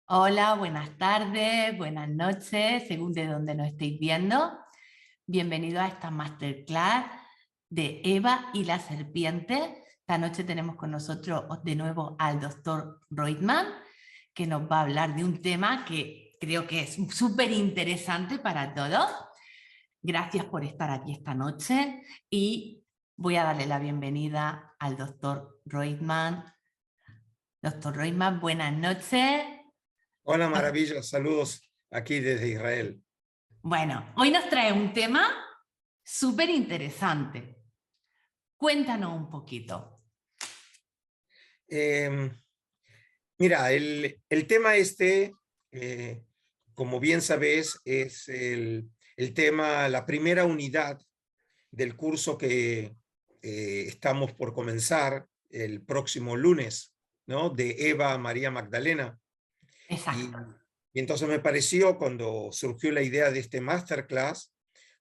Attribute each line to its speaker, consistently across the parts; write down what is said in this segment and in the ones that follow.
Speaker 1: Hola, buenas tardes, buenas noches, según de dónde nos estéis viendo. Bienvenido a esta masterclass de Eva y la serpiente. Esta noche tenemos con nosotros de nuevo al doctor Reutemann, que nos va a hablar de un tema que creo que es súper interesante para todos. Gracias por estar aquí esta noche y voy a darle la bienvenida al doctor Reutemann. Doctor Reutemann, buenas noches.
Speaker 2: Hola, Maravilla, saludos aquí desde Israel.
Speaker 1: Bueno, hoy nos trae un tema súper interesante. Cuéntanos un poquito.
Speaker 2: Eh, Mira, el tema como bien sabes, es el tema, la primera unidad del curso que estamos por comenzar el próximo lunes, ¿no? De Eva María Magdalena. Y,
Speaker 1: Exacto.
Speaker 2: y entonces me pareció, cuando surgió la idea de este masterclass,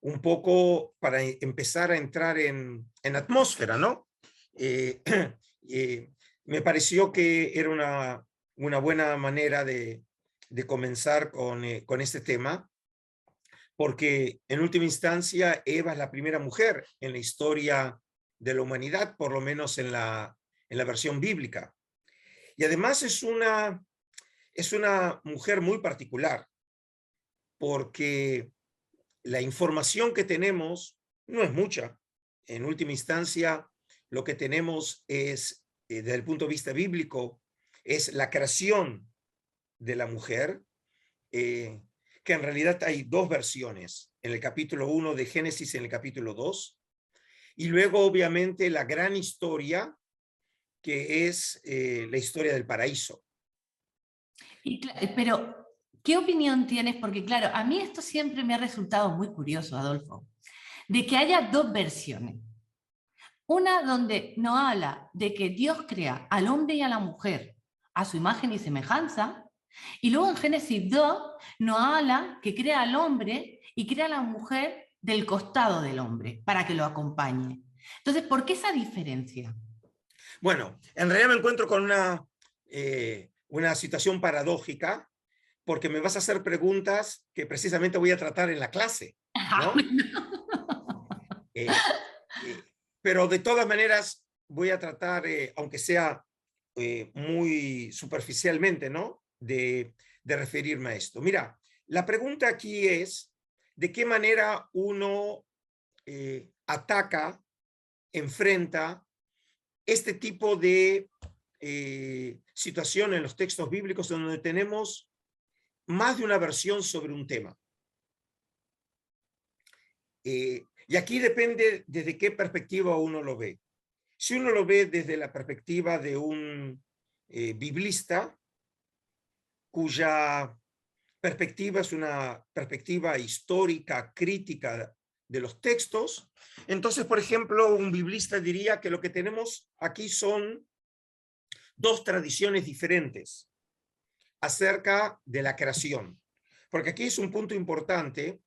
Speaker 2: un poco para empezar a entrar en atmósfera, ¿no? Eh, eh, Me pareció que era una buena manera de comenzar con este tema, porque en última instancia Eva es la primera mujer en la historia de la humanidad, por lo menos en la versión bíblica. Y además es una mujer muy particular, porque la información que tenemos no es mucha. En última instancia, lo que tenemos es, desde el punto de vista bíblico, es la creación de la mujer, que en realidad hay dos versiones, en el capítulo 1 de Génesis y en el capítulo 2, y luego obviamente la gran historia, que es la historia del paraíso.
Speaker 1: Pero, ¿qué opinión tienes? Porque, claro, a mí esto siempre me ha resultado muy curioso, Adolfo, de que haya dos versiones. Una donde nos habla de que Dios crea al hombre y a la mujer a su imagen y semejanza, y luego en Génesis 2 nos habla que crea al hombre y crea a la mujer del costado del hombre para que lo acompañe. Entonces, ¿por qué esa diferencia?
Speaker 2: Bueno, en realidad me encuentro con una situación paradójica, porque me vas a hacer preguntas que precisamente voy a tratar en la clase, ¿no? Eh, eh, pero de todas maneras voy a tratar, aunque sea muy superficialmente, ¿no? De referirme a esto. Mira, la pregunta aquí es, ¿de qué manera uno ataca, enfrenta este tipo de situación en los textos bíblicos donde tenemos más de una versión sobre un tema? Y aquí depende desde qué perspectiva uno lo ve. Si uno lo ve desde la perspectiva de un biblista, cuya perspectiva es una perspectiva histórica, crítica de los textos, entonces, por ejemplo, un biblista diría que lo que tenemos aquí son dos tradiciones diferentes acerca de la creación. Porque aquí es un punto importante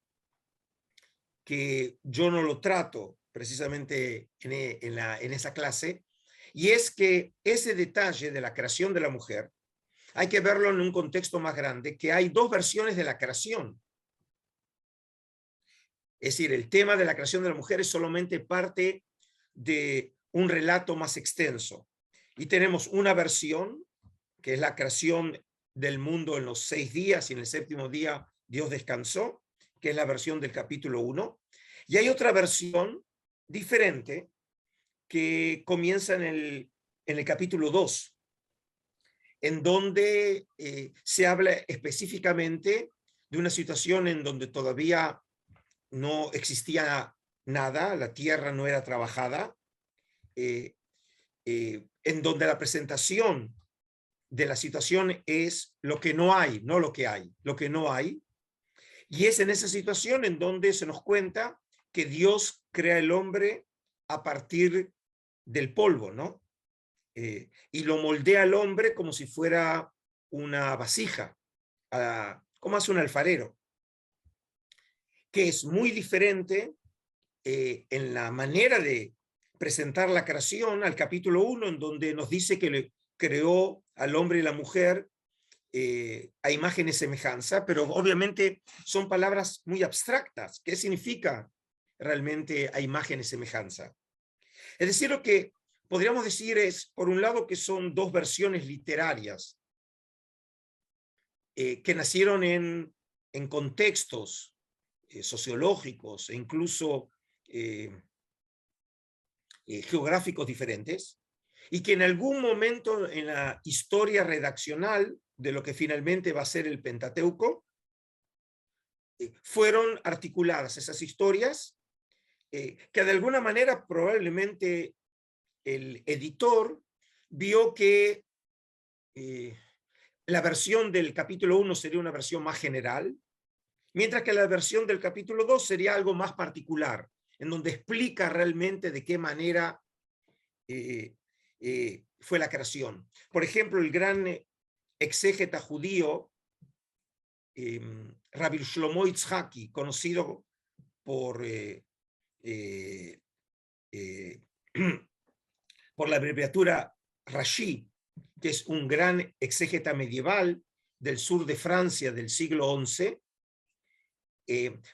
Speaker 2: que yo no lo trato precisamente en esa clase, y es que ese detalle de la creación de la mujer hay que verlo en un contexto más grande, que hay dos versiones de la creación. Es decir, el tema de la creación de la mujer es solamente parte de un relato más extenso. Y tenemos una versión, que es la creación del mundo en los 6 días, y en el séptimo día Dios descansó, que es la versión del capítulo 1. Y hay otra versión diferente que comienza en el capítulo 2, en donde se habla específicamente de una situación en donde todavía no existía nada, la tierra no era trabajada, eh, en donde la presentación de la situación es lo que no hay, no lo que hay, lo que no hay. Y es en esa situación en donde se nos cuenta que Dios crea el hombre a partir del polvo, ¿no? Y lo moldea al hombre como si fuera una vasija, como hace un alfarero, que es muy diferente en la manera de presentar la creación al capítulo 1, en donde nos dice que le creó al hombre y la mujer a imagen y semejanza, pero obviamente son palabras muy abstractas. ¿Qué significa realmente a imagen y semejanza? Es decir, lo que podríamos decir es, por un lado, que son dos versiones literarias que nacieron en contextos sociológicos e incluso geográficos diferentes, y que en algún momento en la historia redaccional de lo que finalmente va a ser el Pentateuco, fueron articuladas esas historias, que de alguna manera probablemente el editor vio que la versión del capítulo 1 sería una versión más general, mientras que la versión del capítulo 2 sería algo más particular, en donde explica realmente de qué manera fue la creación. Por ejemplo, el gran exégeta judío, Rabbi Shlomo Yitzhaki, conocido por, por la abreviatura Rashi, que es un gran exégeta medieval del sur de Francia del siglo XI,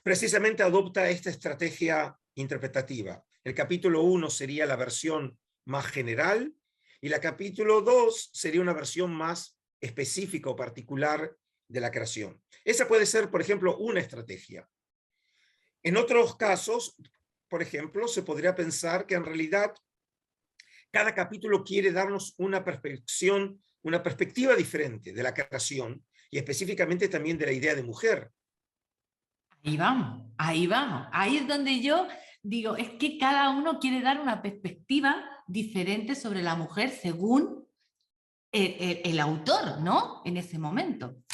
Speaker 2: precisamente adopta esta estrategia interpretativa. El capítulo 1 sería la versión más general y el capítulo 2 sería una versión más específica o particular de la creación. Esa puede ser, por ejemplo, una estrategia. En otros casos, por ejemplo, se podría pensar que en realidad cada capítulo quiere darnos una perspectiva diferente de la creación y específicamente también de la idea de mujer.
Speaker 1: Ahí vamos, ahí vamos. Ahí es donde yo digo, es que cada uno quiere dar una perspectiva diferente sobre la mujer según el autor, ¿no? En ese momento.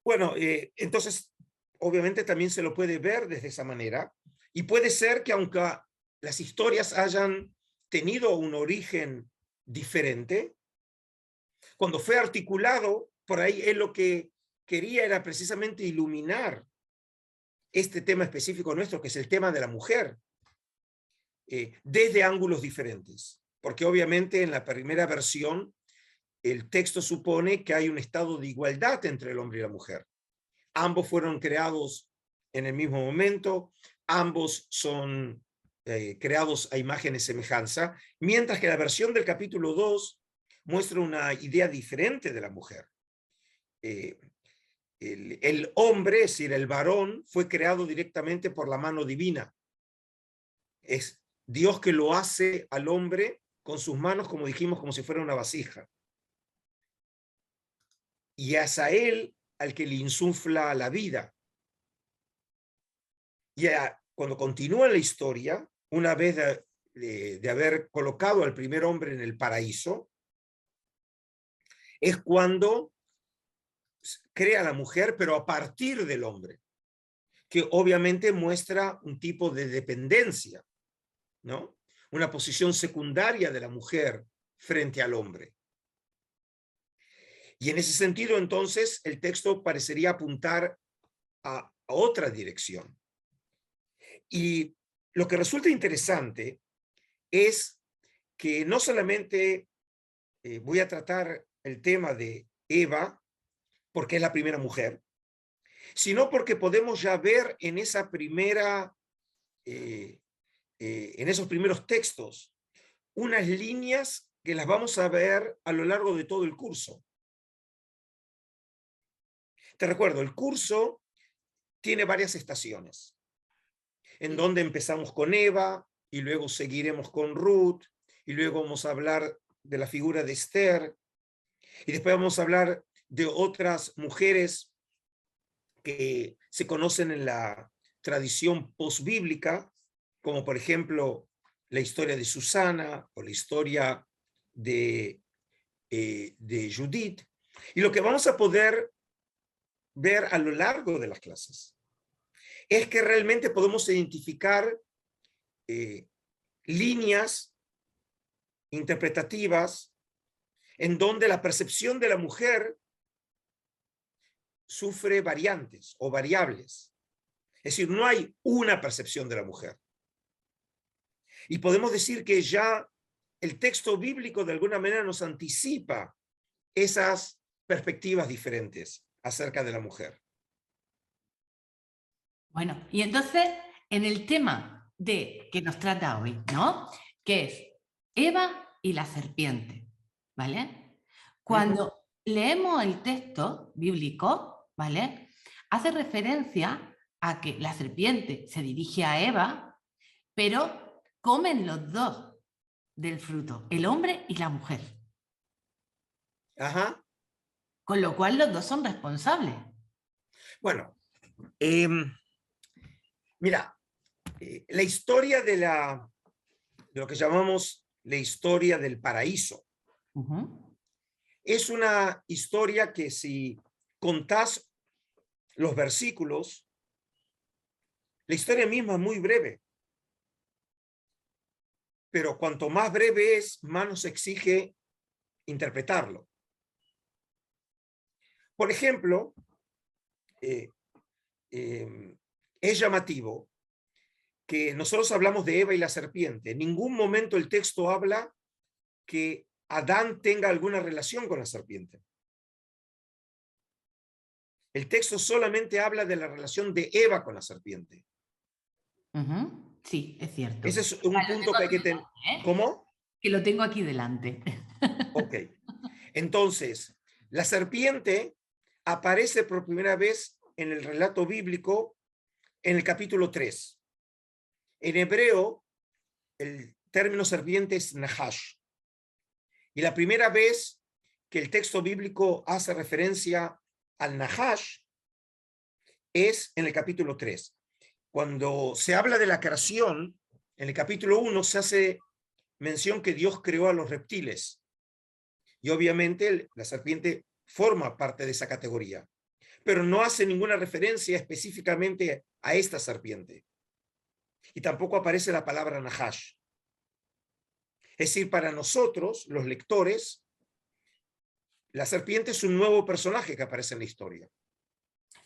Speaker 2: Bueno, entonces, obviamente también se lo puede ver desde esa manera. Y puede ser que aunque las historias hayan tenido un origen diferente, cuando fue articulado, por ahí él lo que quería era precisamente iluminar este tema específico nuestro, que es el tema de la mujer, desde ángulos diferentes. Porque obviamente en la primera versión el texto supone que hay un estado de igualdad entre el hombre y la mujer. Ambos fueron creados en el mismo momento, ambos son creados a imagen y semejanza, mientras que la versión del capítulo 2 muestra una idea diferente de la mujer. El hombre, es decir, el varón, fue creado directamente por la mano divina. Es Dios que lo hace al hombre con sus manos, como dijimos, como si fuera una vasija. Y es a él al que le insufla la vida. Y cuando continúa la historia, una vez de haber colocado al primer hombre en el paraíso, es cuando crea a la mujer, pero a partir del hombre, que obviamente muestra un tipo de dependencia, ¿no? Una posición secundaria de la mujer frente al hombre. Y en ese sentido, entonces, el texto parecería apuntar a otra dirección. Y lo que resulta interesante es que no solamente voy a tratar el tema de Eva, porque es la primera mujer, sino porque podemos ya ver en esa primera, en esos primeros textos, unas líneas que las vamos a ver a lo largo de todo el curso. Te recuerdo, el curso tiene varias estaciones, en donde empezamos con Eva, y luego seguiremos con Ruth, y luego vamos a hablar de la figura de Esther, y después vamos a hablar de otras mujeres que se conocen en la tradición posbíblica, como por ejemplo la historia de Susana o la historia de Judith. Y lo que vamos a poder ver a lo largo de las clases es que realmente podemos identificar líneas interpretativas en donde la percepción de la mujer sufre variantes o variables. Es decir, no hay una percepción de la mujer. Y podemos decir que ya el texto bíblico de alguna manera nos anticipa esas perspectivas diferentes acerca de la mujer.
Speaker 1: Bueno, y entonces, en el tema que nos trata hoy, ¿no? Que es Eva y la serpiente, ¿vale? Cuando leemos el texto bíblico, ¿vale? Hace referencia a que la serpiente se dirige a Eva, pero comen los dos del fruto, el hombre y la mujer.
Speaker 2: Ajá.
Speaker 1: Con lo cual los dos son responsables.
Speaker 2: Bueno, mira, la historia de lo que llamamos la historia del paraíso es una historia que, si contás los versículos, la historia misma es muy breve. Pero cuanto más breve es, más nos exige interpretarlo. Por ejemplo, es llamativo que nosotros hablamos de Eva y la serpiente. En ningún momento el texto habla que Adán tenga alguna relación con la serpiente. El texto solamente habla de la relación de Eva con la serpiente.
Speaker 1: Sí, es cierto.
Speaker 2: Ese es un punto que hay que tener. ¿Cómo?
Speaker 1: Que lo tengo aquí delante.
Speaker 2: Ok. Entonces, la serpiente aparece por primera vez en el relato bíblico en el capítulo 3. En hebreo, el término serpiente es nahash. Y la primera vez que el texto bíblico hace referencia al nahash es en el capítulo 3. Cuando se habla de la creación, en el capítulo 1 se hace mención que Dios creó a los reptiles. Y obviamente la serpiente forma parte de esa categoría, pero no hace ninguna referencia específicamente a esta serpiente. Y tampoco aparece la palabra nahash. Es decir, para nosotros, los lectores, la serpiente es un nuevo personaje que aparece en la historia.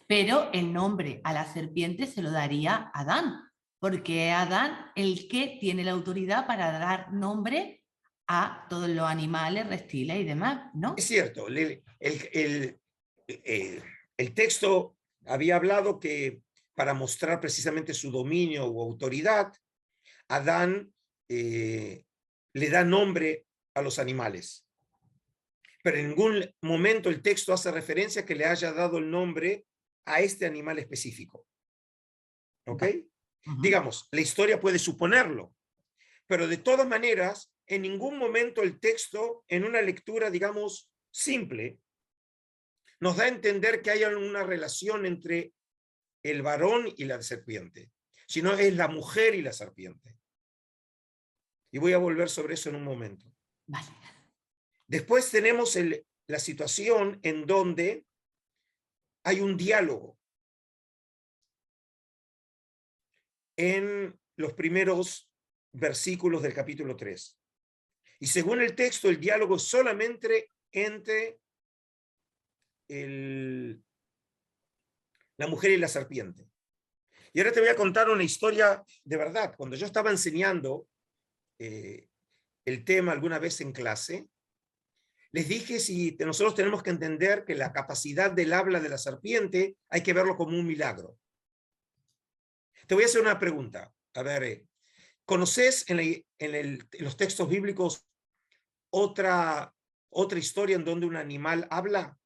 Speaker 1: Pero el nombre a la serpiente se lo daría Adán, porque es Adán el que tiene la autoridad para dar nombre a todos los animales, reptiles y demás, ¿no?
Speaker 2: Es cierto, el texto había hablado que para mostrar precisamente su dominio o autoridad, Adán le da nombre a los animales. Pero en ningún momento el texto hace referencia a que le haya dado el nombre a este animal específico. ¿Ok? Digamos, la historia puede suponerlo, pero de todas maneras, en ningún momento el texto, en una lectura, digamos, simple, nos da a entender que haya una relación entre el varón y la serpiente, sino es la mujer y la serpiente. Y voy a volver sobre eso en un momento.
Speaker 1: Vale.
Speaker 2: Después tenemos la situación en donde hay un diálogo en los primeros versículos del capítulo 3. Y según el texto, el diálogo es solamente entre la mujer y la serpiente. Y ahora te voy a contar una historia de verdad. Cuando yo estaba enseñando el tema alguna vez en clase, les dije si nosotros tenemos que entender que la capacidad del habla de la serpiente hay que verlo como un milagro. Te voy a hacer una pregunta. A ver, ¿conoces en los textos bíblicos otra historia en donde un animal habla?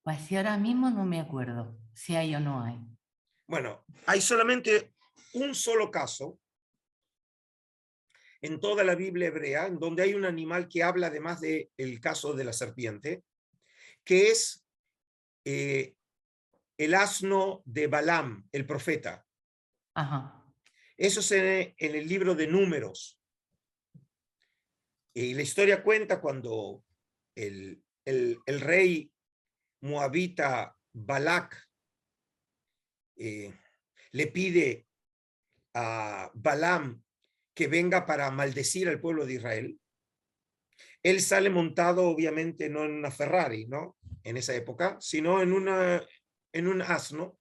Speaker 1: Pues si ahora mismo no me acuerdo si hay o no hay.
Speaker 2: Bueno, hay solamente un solo caso en toda la Biblia hebrea en donde hay un animal que habla, además del caso de la serpiente, que es el asno de Balaam, el profeta.
Speaker 1: Ajá.
Speaker 2: Eso es en el libro de Números. Y la historia cuenta cuando el rey moabita Balac le pide a Balaam que venga para maldecir al pueblo de Israel. Él sale montado, obviamente, no en una Ferrari, ¿no? En esa época, sino en un asno.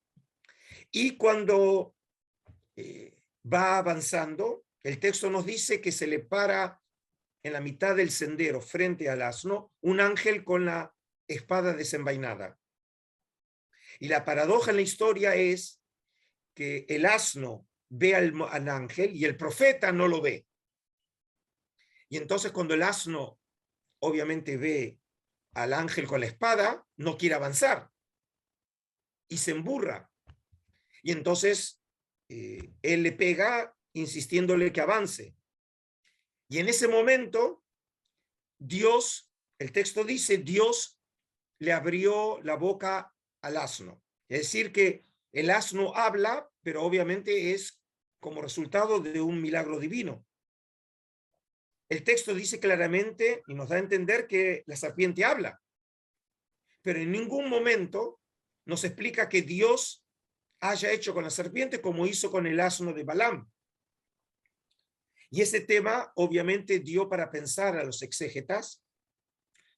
Speaker 2: Y cuando va avanzando, el texto nos dice que se le para en la mitad del sendero, frente al asno, un ángel con la espada desenvainada. Y la paradoja en la historia es que el asno ve al ángel y el profeta no lo ve. Y entonces cuando el asno obviamente ve al ángel con la espada, no quiere avanzar y se emburra. Y entonces él le pega insistiéndole que avance. Y en ese momento, Dios, el texto dice, Dios le abrió la boca al asno. Es decir, que el asno habla, pero obviamente es como resultado de un milagro divino. El texto dice claramente y nos da a entender que la serpiente habla, pero en ningún momento nos explica que Dios haya hecho con la serpiente como hizo con el asno de Balaam. Y ese tema obviamente dio para pensar a los exégetas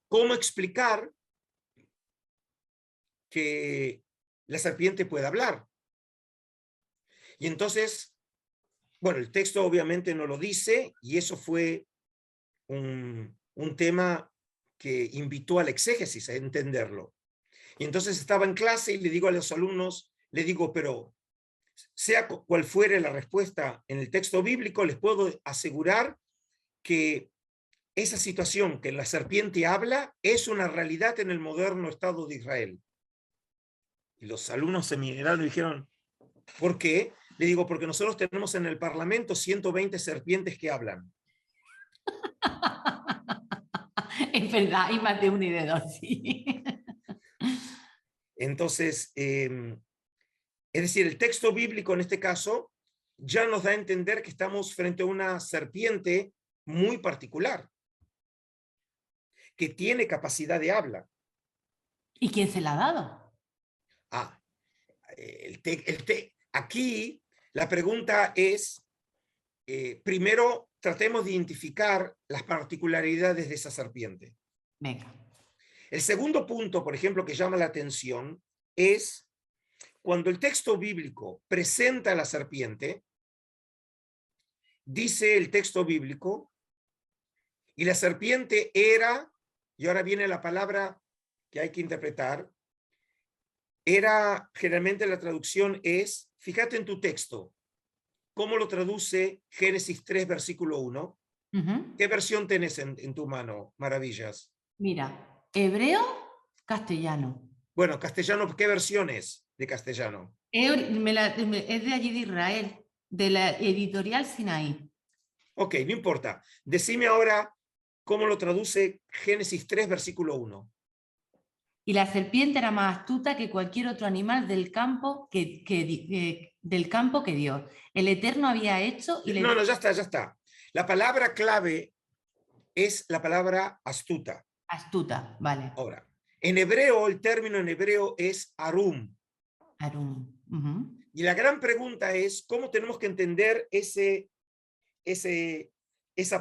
Speaker 2: cómo explicar que la serpiente puede hablar. Y entonces, bueno, el texto obviamente no lo dice y eso fue un tema que invitó al exégesis a entenderlo. Y entonces estaba en clase y le digo a los alumnos, le digo, pero sea cual fuere la respuesta en el texto bíblico, les puedo asegurar que esa situación que la serpiente habla es una realidad en el moderno Estado de Israel. Y los alumnos se miraron y dijeron, ¿por qué? Le digo, porque nosotros tenemos en el Parlamento 120 serpientes que hablan.
Speaker 1: Es verdad, hay más de uno y de dos, sí.
Speaker 2: Entonces, es decir, el texto bíblico en este caso ya nos da a entender que estamos frente a una serpiente muy particular, que tiene capacidad de habla.
Speaker 1: ¿Y quién se la ha dado?
Speaker 2: Ah, aquí la pregunta es, primero tratemos de identificar las particularidades de esa serpiente.
Speaker 1: Venga.
Speaker 2: El segundo punto, por ejemplo, que llama la atención es cuando el texto bíblico presenta a la serpiente, dice el texto bíblico, y la serpiente era, y ahora viene la palabra que hay que interpretar, era, generalmente la traducción es, fíjate en tu texto, ¿cómo lo traduce Génesis 3, versículo 1? ¿Qué versión tenés en tu mano, Maravillas?
Speaker 1: Mira, hebreo, castellano.
Speaker 2: Bueno, castellano, ¿qué versión es de castellano?
Speaker 1: Es de allí de Israel, de la editorial Sinaí.
Speaker 2: Ok, no importa. Decime ahora cómo lo traduce Génesis 3, versículo 1.
Speaker 1: Y la serpiente era más astuta que cualquier otro animal del campo del campo que Dios. El Eterno había hecho y
Speaker 2: No, no, ya está, ya está. La palabra clave es la palabra astuta.
Speaker 1: Astuta, vale.
Speaker 2: Ahora, en hebreo, el término en hebreo es arum.
Speaker 1: Arum.
Speaker 2: Y la gran pregunta es, ¿cómo tenemos que entender esa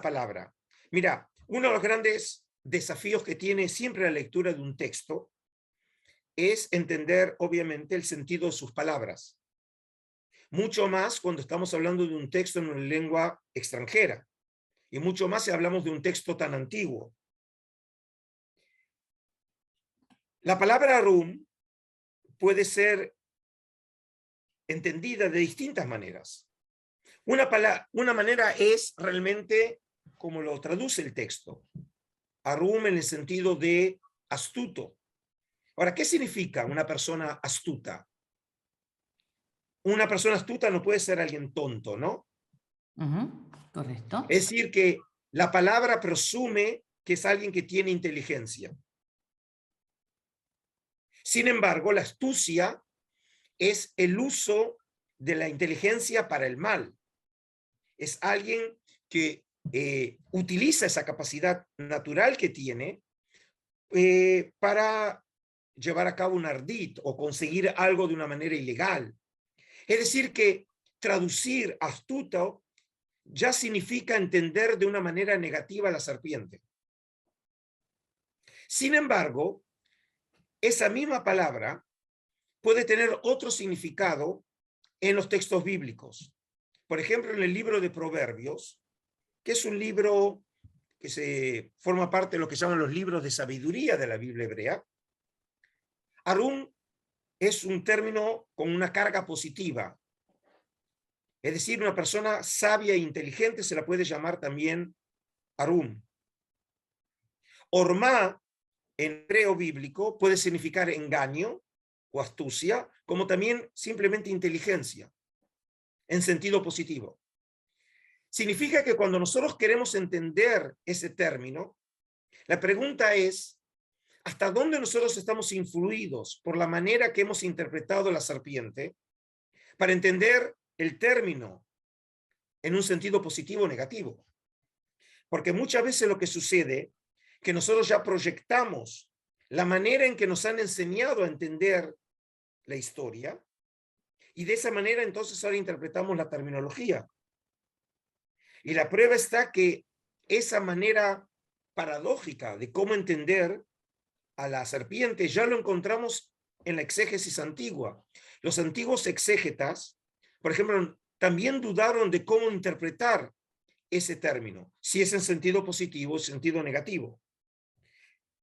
Speaker 2: palabra? Mira, uno de los grandes desafíos que tiene siempre la lectura de un texto es entender, obviamente, el sentido de sus palabras. Mucho más cuando estamos hablando de un texto en una lengua extranjera. Y mucho más si hablamos de un texto tan antiguo. La palabra arum puede ser entendida de distintas maneras. Una manera es realmente como lo traduce el texto. Arum en el sentido de astuto. Ahora, ¿qué significa una persona astuta? Una persona astuta no puede ser alguien tonto, ¿no?
Speaker 1: Correcto.
Speaker 2: Es decir, que la palabra presume que es alguien que tiene inteligencia. Sin embargo, la astucia es el uso de la inteligencia para el mal. Es alguien que utiliza esa capacidad natural que tiene para llevar a cabo un ardid o conseguir algo de una manera ilegal. Es decir, que traducir astuto ya significa entender de una manera negativa a la serpiente. Sin embargo, esa misma palabra puede tener otro significado en los textos bíblicos. Por ejemplo, en el libro de Proverbios, que es un libro que se forma parte de lo que llaman los libros de sabiduría de la Biblia hebrea, Harún es un término con una carga positiva. Es decir, una persona sabia e inteligente se la puede llamar también Harún. Ormá, en hebreo bíblico, puede significar engaño o astucia, como también simplemente inteligencia, en sentido positivo. Significa que cuando nosotros queremos entender ese término, la pregunta es, ¿hasta dónde nosotros estamos influidos por la manera que hemos interpretado la serpiente para entender el término en un sentido positivo o negativo? Porque muchas veces lo que sucede que nosotros ya proyectamos la manera en que nos han enseñado a entender la historia y de esa manera entonces ahora interpretamos la terminología. Y la prueba está que esa manera paradójica de cómo entender a la serpiente ya lo encontramos en la exégesis antigua. Los antiguos exégetas, por ejemplo, también dudaron de cómo interpretar ese término, si es en sentido positivo o en sentido negativo.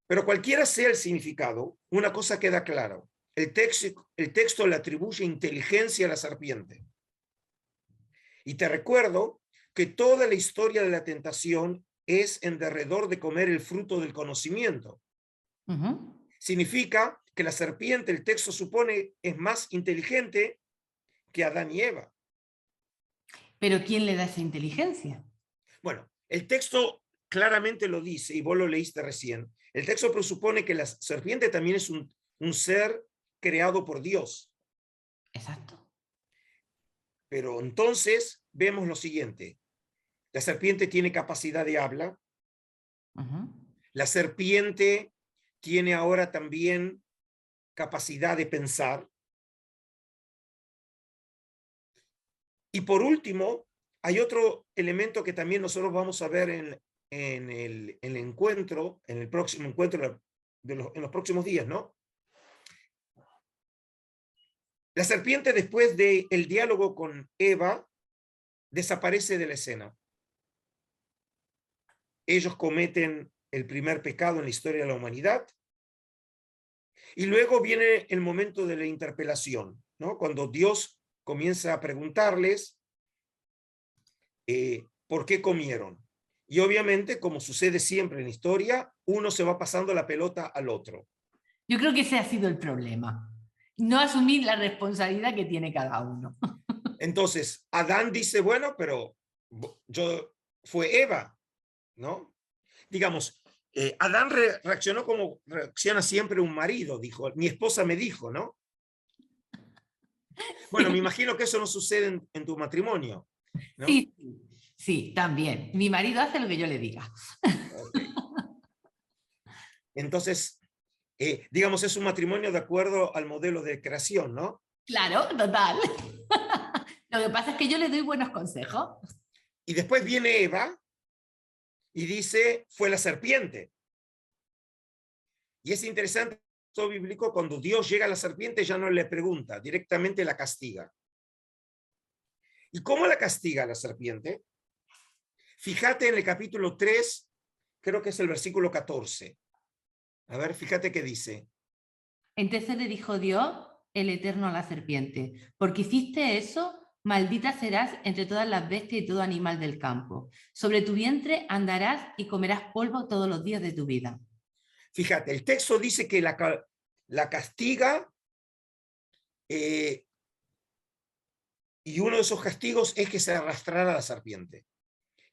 Speaker 2: Pero cualquiera sea el significado, una cosa queda clara. El texto le atribuye inteligencia a la serpiente. Y te recuerdo que toda la historia de la tentación es en derredor de comer el fruto del conocimiento. Significa que la serpiente, el texto supone, es más inteligente que Adán y Eva.
Speaker 1: ¿Pero quién le da esa inteligencia?
Speaker 2: Bueno, el texto claramente lo dice, y vos lo leíste recién. El texto presupone que la serpiente también es un ser creado por Dios.
Speaker 1: Exacto.
Speaker 2: Pero entonces vemos lo siguiente. La serpiente tiene capacidad de habla. La serpiente tiene ahora también capacidad de pensar. Y por último, hay otro elemento que también nosotros vamos a ver en el encuentro, en el próximo encuentro en los próximos días, ¿no? La serpiente, después del diálogo con Eva, desaparece de la escena. Ellos cometen el primer pecado en la historia de la humanidad. Y luego viene el momento de la interpelación, ¿no? Cuando Dios comienza a preguntarles por qué comieron. Y obviamente, como sucede siempre en la historia, uno se va pasando la pelota al otro.
Speaker 1: Yo creo que ese ha sido el problema. No asumir la responsabilidad que tiene cada uno.
Speaker 2: Entonces, Adán dice, bueno, pero fue Eva, ¿no? Digamos, Adán reaccionó como reacciona siempre un marido, dijo, mi esposa me dijo, ¿no? Bueno, me imagino que eso no sucede en tu matrimonio, ¿no?
Speaker 1: Sí, sí, también. Mi marido hace lo que yo le diga.
Speaker 2: Okay. Entonces, digamos, es un matrimonio de acuerdo al modelo de creación, ¿no?
Speaker 1: Claro, total. Lo que pasa es que yo le doy buenos consejos.
Speaker 2: Y después viene Eva y dice, fue la serpiente. Y es interesante esto bíblico, cuando Dios llega a la serpiente ya no le pregunta, directamente la castiga. ¿Y cómo la castiga la serpiente? Fíjate en el capítulo 3, creo que es el versículo 14. A ver, fíjate qué dice.
Speaker 1: Entonces le dijo Dios, el Eterno, a la serpiente, porque hiciste eso, maldita serás entre todas las bestias y todo animal del campo. Sobre tu vientre andarás y comerás polvo todos los días de tu vida.
Speaker 2: Fíjate, el texto dice que la castiga y uno de esos castigos es que se arrastrara la serpiente.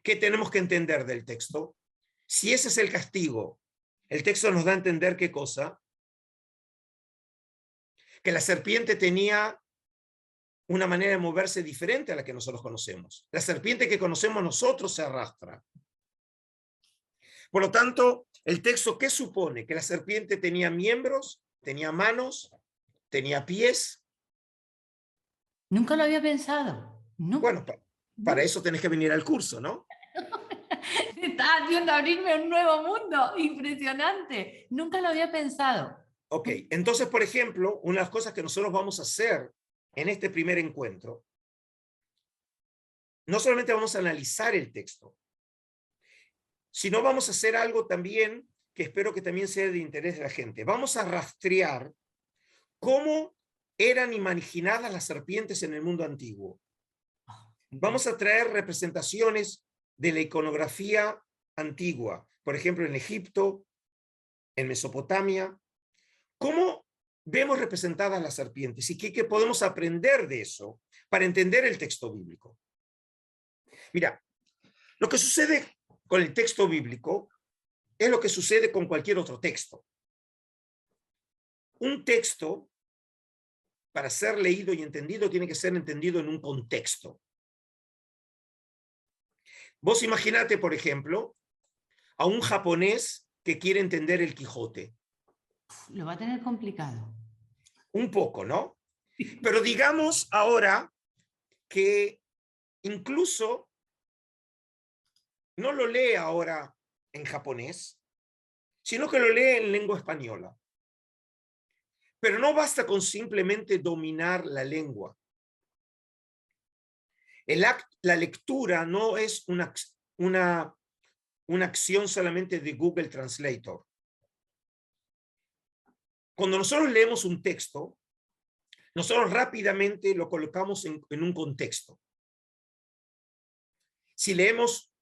Speaker 2: ¿Qué tenemos que entender del texto? Si ese es el castigo, el texto nos da a entender qué cosa. Que la serpiente tenía una manera de moverse diferente a la que nosotros conocemos. La serpiente que conocemos nosotros se arrastra. Por lo tanto, el texto, ¿qué supone? Que la serpiente tenía miembros, tenía manos, tenía pies.
Speaker 1: Nunca lo había pensado. No.
Speaker 2: Bueno, para eso tenés que venir al curso, ¿no?
Speaker 1: Está haciendo abrirme un nuevo mundo. Impresionante. Nunca lo había pensado.
Speaker 2: Ok, entonces, por ejemplo, una de las cosas que nosotros vamos a hacer en este primer encuentro, no solamente vamos a analizar el texto, sino vamos a hacer algo también que espero que también sea de interés de la gente. Vamos a rastrear cómo eran imaginadas las serpientes en el mundo antiguo. Vamos a traer representaciones de la iconografía antigua, por ejemplo, en Egipto, en Mesopotamia. ¿Cómo vemos representadas las serpientes y qué podemos aprender de eso para entender el texto bíblico? Mira, lo que sucede con el texto bíblico es lo que sucede con cualquier otro texto. Un texto, para ser leído y entendido, tiene que ser entendido en un contexto. Vos imaginate, por ejemplo, a un japonés que quiere entender el Quijote.
Speaker 1: Lo va a tener complicado.
Speaker 2: Un poco, ¿no? Pero digamos ahora que incluso no lo lee ahora en japonés, sino que lo lee en lengua española. Pero no basta con simplemente dominar la lengua. La lectura no es una acción solamente de Google Translator. Cuando nosotros leemos un texto, nosotros rápidamente lo colocamos en un contexto. Si leemos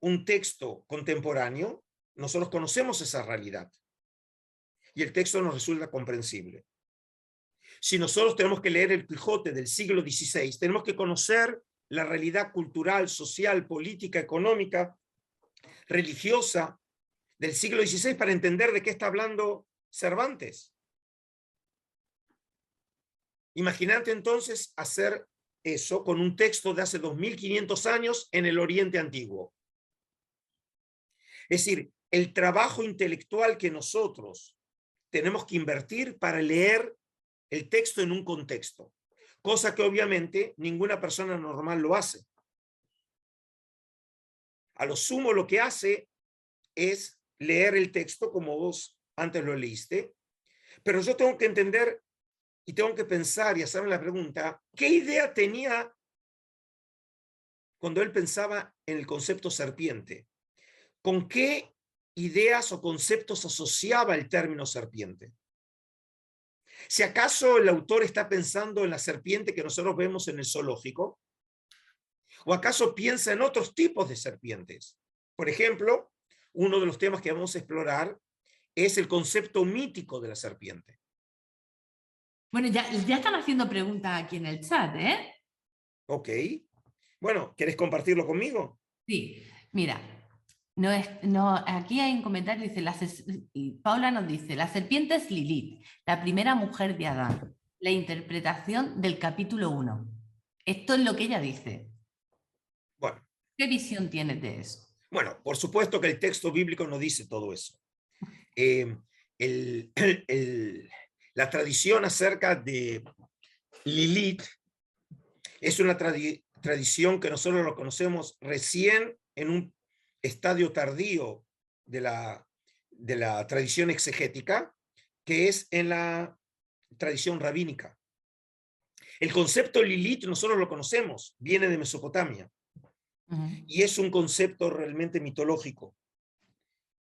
Speaker 2: un texto contemporáneo, nosotros conocemos esa realidad y el texto nos resulta comprensible. Si nosotros tenemos que leer el Quijote del siglo XVI, tenemos que conocer la realidad cultural, social, política, económica, religiosa del siglo XVI para entender de qué está hablando Cervantes. Imagínate entonces hacer eso con un texto de hace 2500 años en el Oriente Antiguo. Es decir, el trabajo intelectual que nosotros tenemos que invertir para leer el texto en un contexto, cosa que obviamente ninguna persona normal lo hace. A lo sumo lo que hace es leer el texto como vos antes lo leíste, pero yo tengo que entender y tengo que pensar y hacerme la pregunta, ¿qué idea tenía cuando él pensaba en el concepto serpiente? ¿Con qué ideas o conceptos asociaba el término serpiente? Si acaso el autor está pensando en la serpiente que nosotros vemos en el zoológico, ¿o acaso piensa en otros tipos de serpientes? Por ejemplo, uno de los temas que vamos a explorar es el concepto mítico de la serpiente.
Speaker 1: Bueno, ya están haciendo preguntas aquí en el chat, ¿eh?
Speaker 2: Ok. Bueno, ¿quieres compartirlo conmigo?
Speaker 1: Sí, mira, aquí hay un comentario, dice, Paula nos dice, la serpiente es Lilith, la primera mujer de Adán, la interpretación del capítulo 1. Esto es lo que ella dice.
Speaker 2: Bueno.
Speaker 1: ¿Qué visión tienes de eso?
Speaker 2: Bueno, por supuesto que el texto bíblico no dice todo eso. La tradición acerca de Lilith es una tradición que nosotros lo conocemos recién en un estadio tardío de la tradición exegética, que es en la tradición rabínica. El concepto Lilith nosotros lo conocemos, viene de Mesopotamia, y es un concepto realmente mitológico.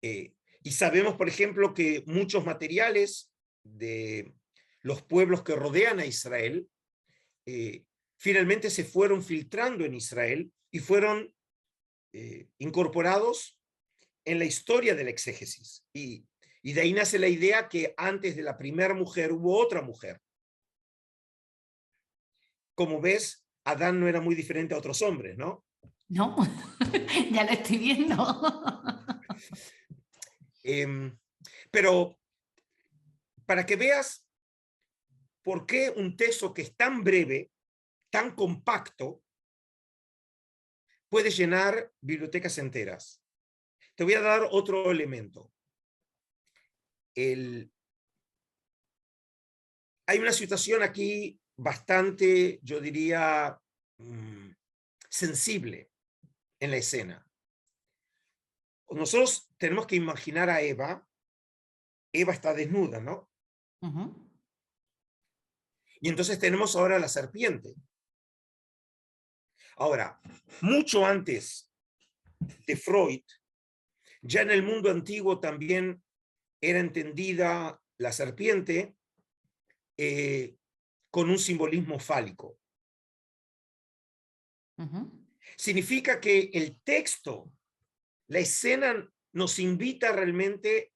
Speaker 2: Y sabemos, por ejemplo, que muchos materiales de los pueblos que rodean a Israel finalmente se fueron filtrando en Israel y fueron incorporados en la historia de la exégesis. Y de ahí nace la idea que antes de la primera mujer hubo otra mujer. Como ves, Adán no era muy diferente a otros hombres, ¿no?
Speaker 1: No, ya lo estoy viendo.
Speaker 2: Pero para que veas por qué un texto que es tan breve, tan compacto, puede llenar bibliotecas enteras. Te voy a dar otro elemento. Hay una situación aquí bastante, yo diría, sensible en la escena. Nosotros tenemos que imaginar a Eva. Eva está desnuda, ¿no? Y entonces tenemos ahora la serpiente. Ahora, mucho antes de Freud, ya en el mundo antiguo también era entendida la serpiente con un simbolismo fálico. Significa que el texto, la escena, nos invita realmente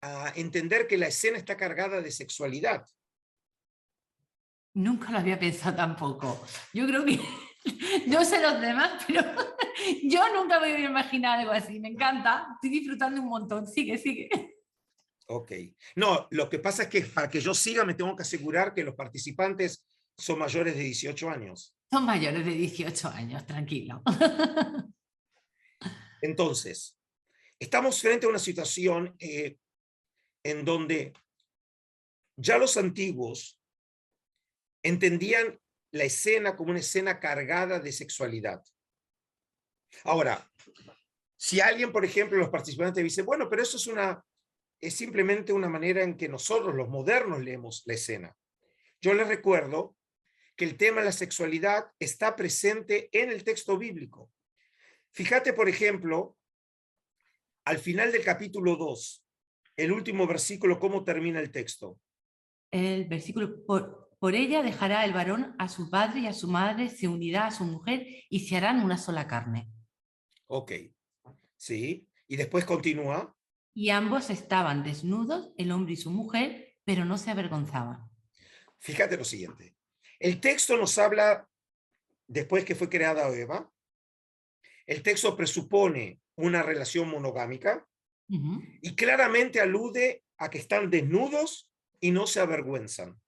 Speaker 2: a entender que la escena está cargada de sexualidad.
Speaker 1: Nunca lo había pensado tampoco. Yo creo que, no sé los demás, pero yo nunca me hubiera imaginado algo así. Me encanta, estoy disfrutando un montón. Sigue, sigue.
Speaker 2: Ok. No, lo que pasa es que para que yo siga me tengo que asegurar que los participantes son mayores de 18 años.
Speaker 1: Son mayores de 18 años, tranquilo.
Speaker 2: Entonces, estamos frente a una situación en donde ya los antiguos entendían la escena como una escena cargada de sexualidad. Ahora, si alguien, por ejemplo, los participantes dice, bueno, pero eso es simplemente una manera en que nosotros, los modernos, leemos la escena. Yo les recuerdo que el tema de la sexualidad está presente en el texto bíblico. Fíjate, por ejemplo, al final del capítulo 2, el último versículo, ¿cómo termina el texto?
Speaker 1: El versículo, por ella dejará el varón a su padre y a su madre, se unirá a su mujer y se harán una sola carne.
Speaker 2: Ok, sí. Y después continúa.
Speaker 1: Y ambos estaban desnudos, el hombre y su mujer, pero no se avergonzaban.
Speaker 2: Fíjate lo siguiente. El texto nos habla, después que fue creada Eva, el texto presupone una relación monogámica y claramente alude a que están desnudos y no se avergüenzan.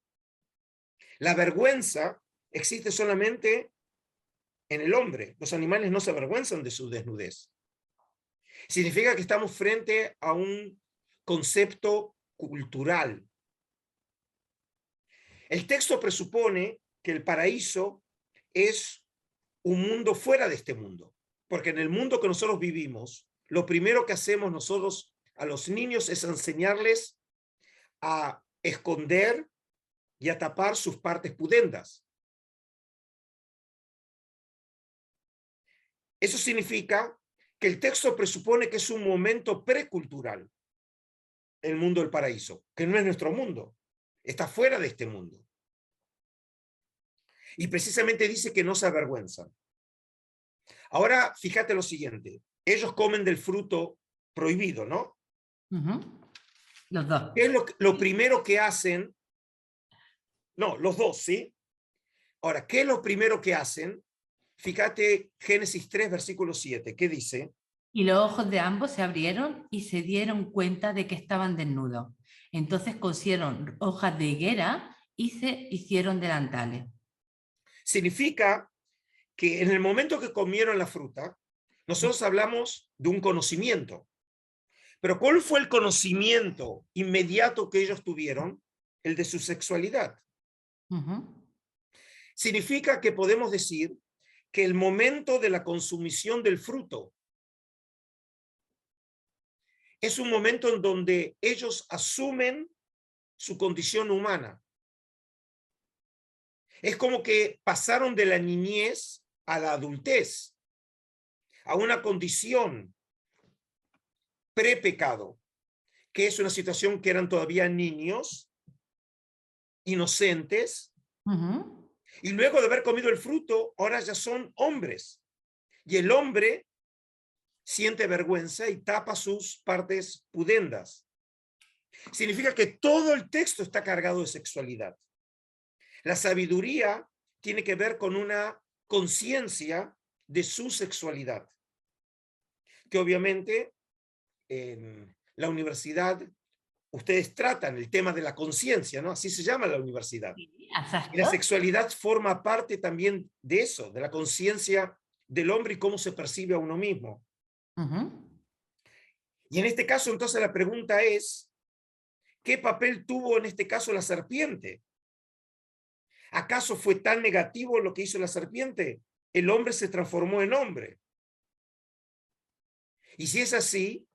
Speaker 2: La vergüenza existe solamente en el hombre. Los animales no se avergüenzan de su desnudez. Significa que estamos frente a un concepto cultural. El texto presupone que el paraíso es un mundo fuera de este mundo, porque en el mundo que nosotros vivimos, lo primero que hacemos nosotros a los niños es enseñarles a esconder y a tapar sus partes pudendas. Eso significa que el texto presupone que es un momento precultural, el mundo del paraíso, que no es nuestro mundo, está fuera de este mundo. Y precisamente dice que no se avergüenzan. Ahora, fíjate lo siguiente, ellos comen del fruto prohibido, ¿no?
Speaker 1: Los dos.
Speaker 2: ¿Qué es lo primero que hacen? No, los dos, ¿sí? Ahora, ¿qué es lo primero que hacen? Fíjate Génesis 3, versículo 7, ¿qué dice?
Speaker 1: Y los ojos de ambos se abrieron y se dieron cuenta de que estaban desnudos. Entonces cosieron hojas de higuera y se hicieron delantales.
Speaker 2: Significa que en el momento que comieron la fruta, nosotros hablamos de un conocimiento. Pero ¿cuál fue el conocimiento inmediato que ellos tuvieron? El de su sexualidad. Significa que podemos decir que el momento de la consumición del fruto es un momento en donde ellos asumen su condición humana. Es como que pasaron de la niñez a la adultez, a una condición prepecado, que es una situación que eran todavía niños, inocentes, y luego de haber comido el fruto, ahora ya son hombres. Y el hombre siente vergüenza y tapa sus partes pudendas. Significa que todo el texto está cargado de sexualidad. La sabiduría tiene que ver con una conciencia de su sexualidad, que obviamente en la universidad ustedes tratan el tema de la conciencia, ¿no? Así se llama la universidad.
Speaker 1: Sí,
Speaker 2: y la sexualidad forma parte también de eso, de la conciencia del hombre y cómo se percibe a uno mismo. Y en este caso, entonces, la pregunta es, ¿qué papel tuvo en este caso la serpiente? ¿Acaso fue tan negativo lo que hizo la serpiente? El hombre se transformó en hombre. Y si es así,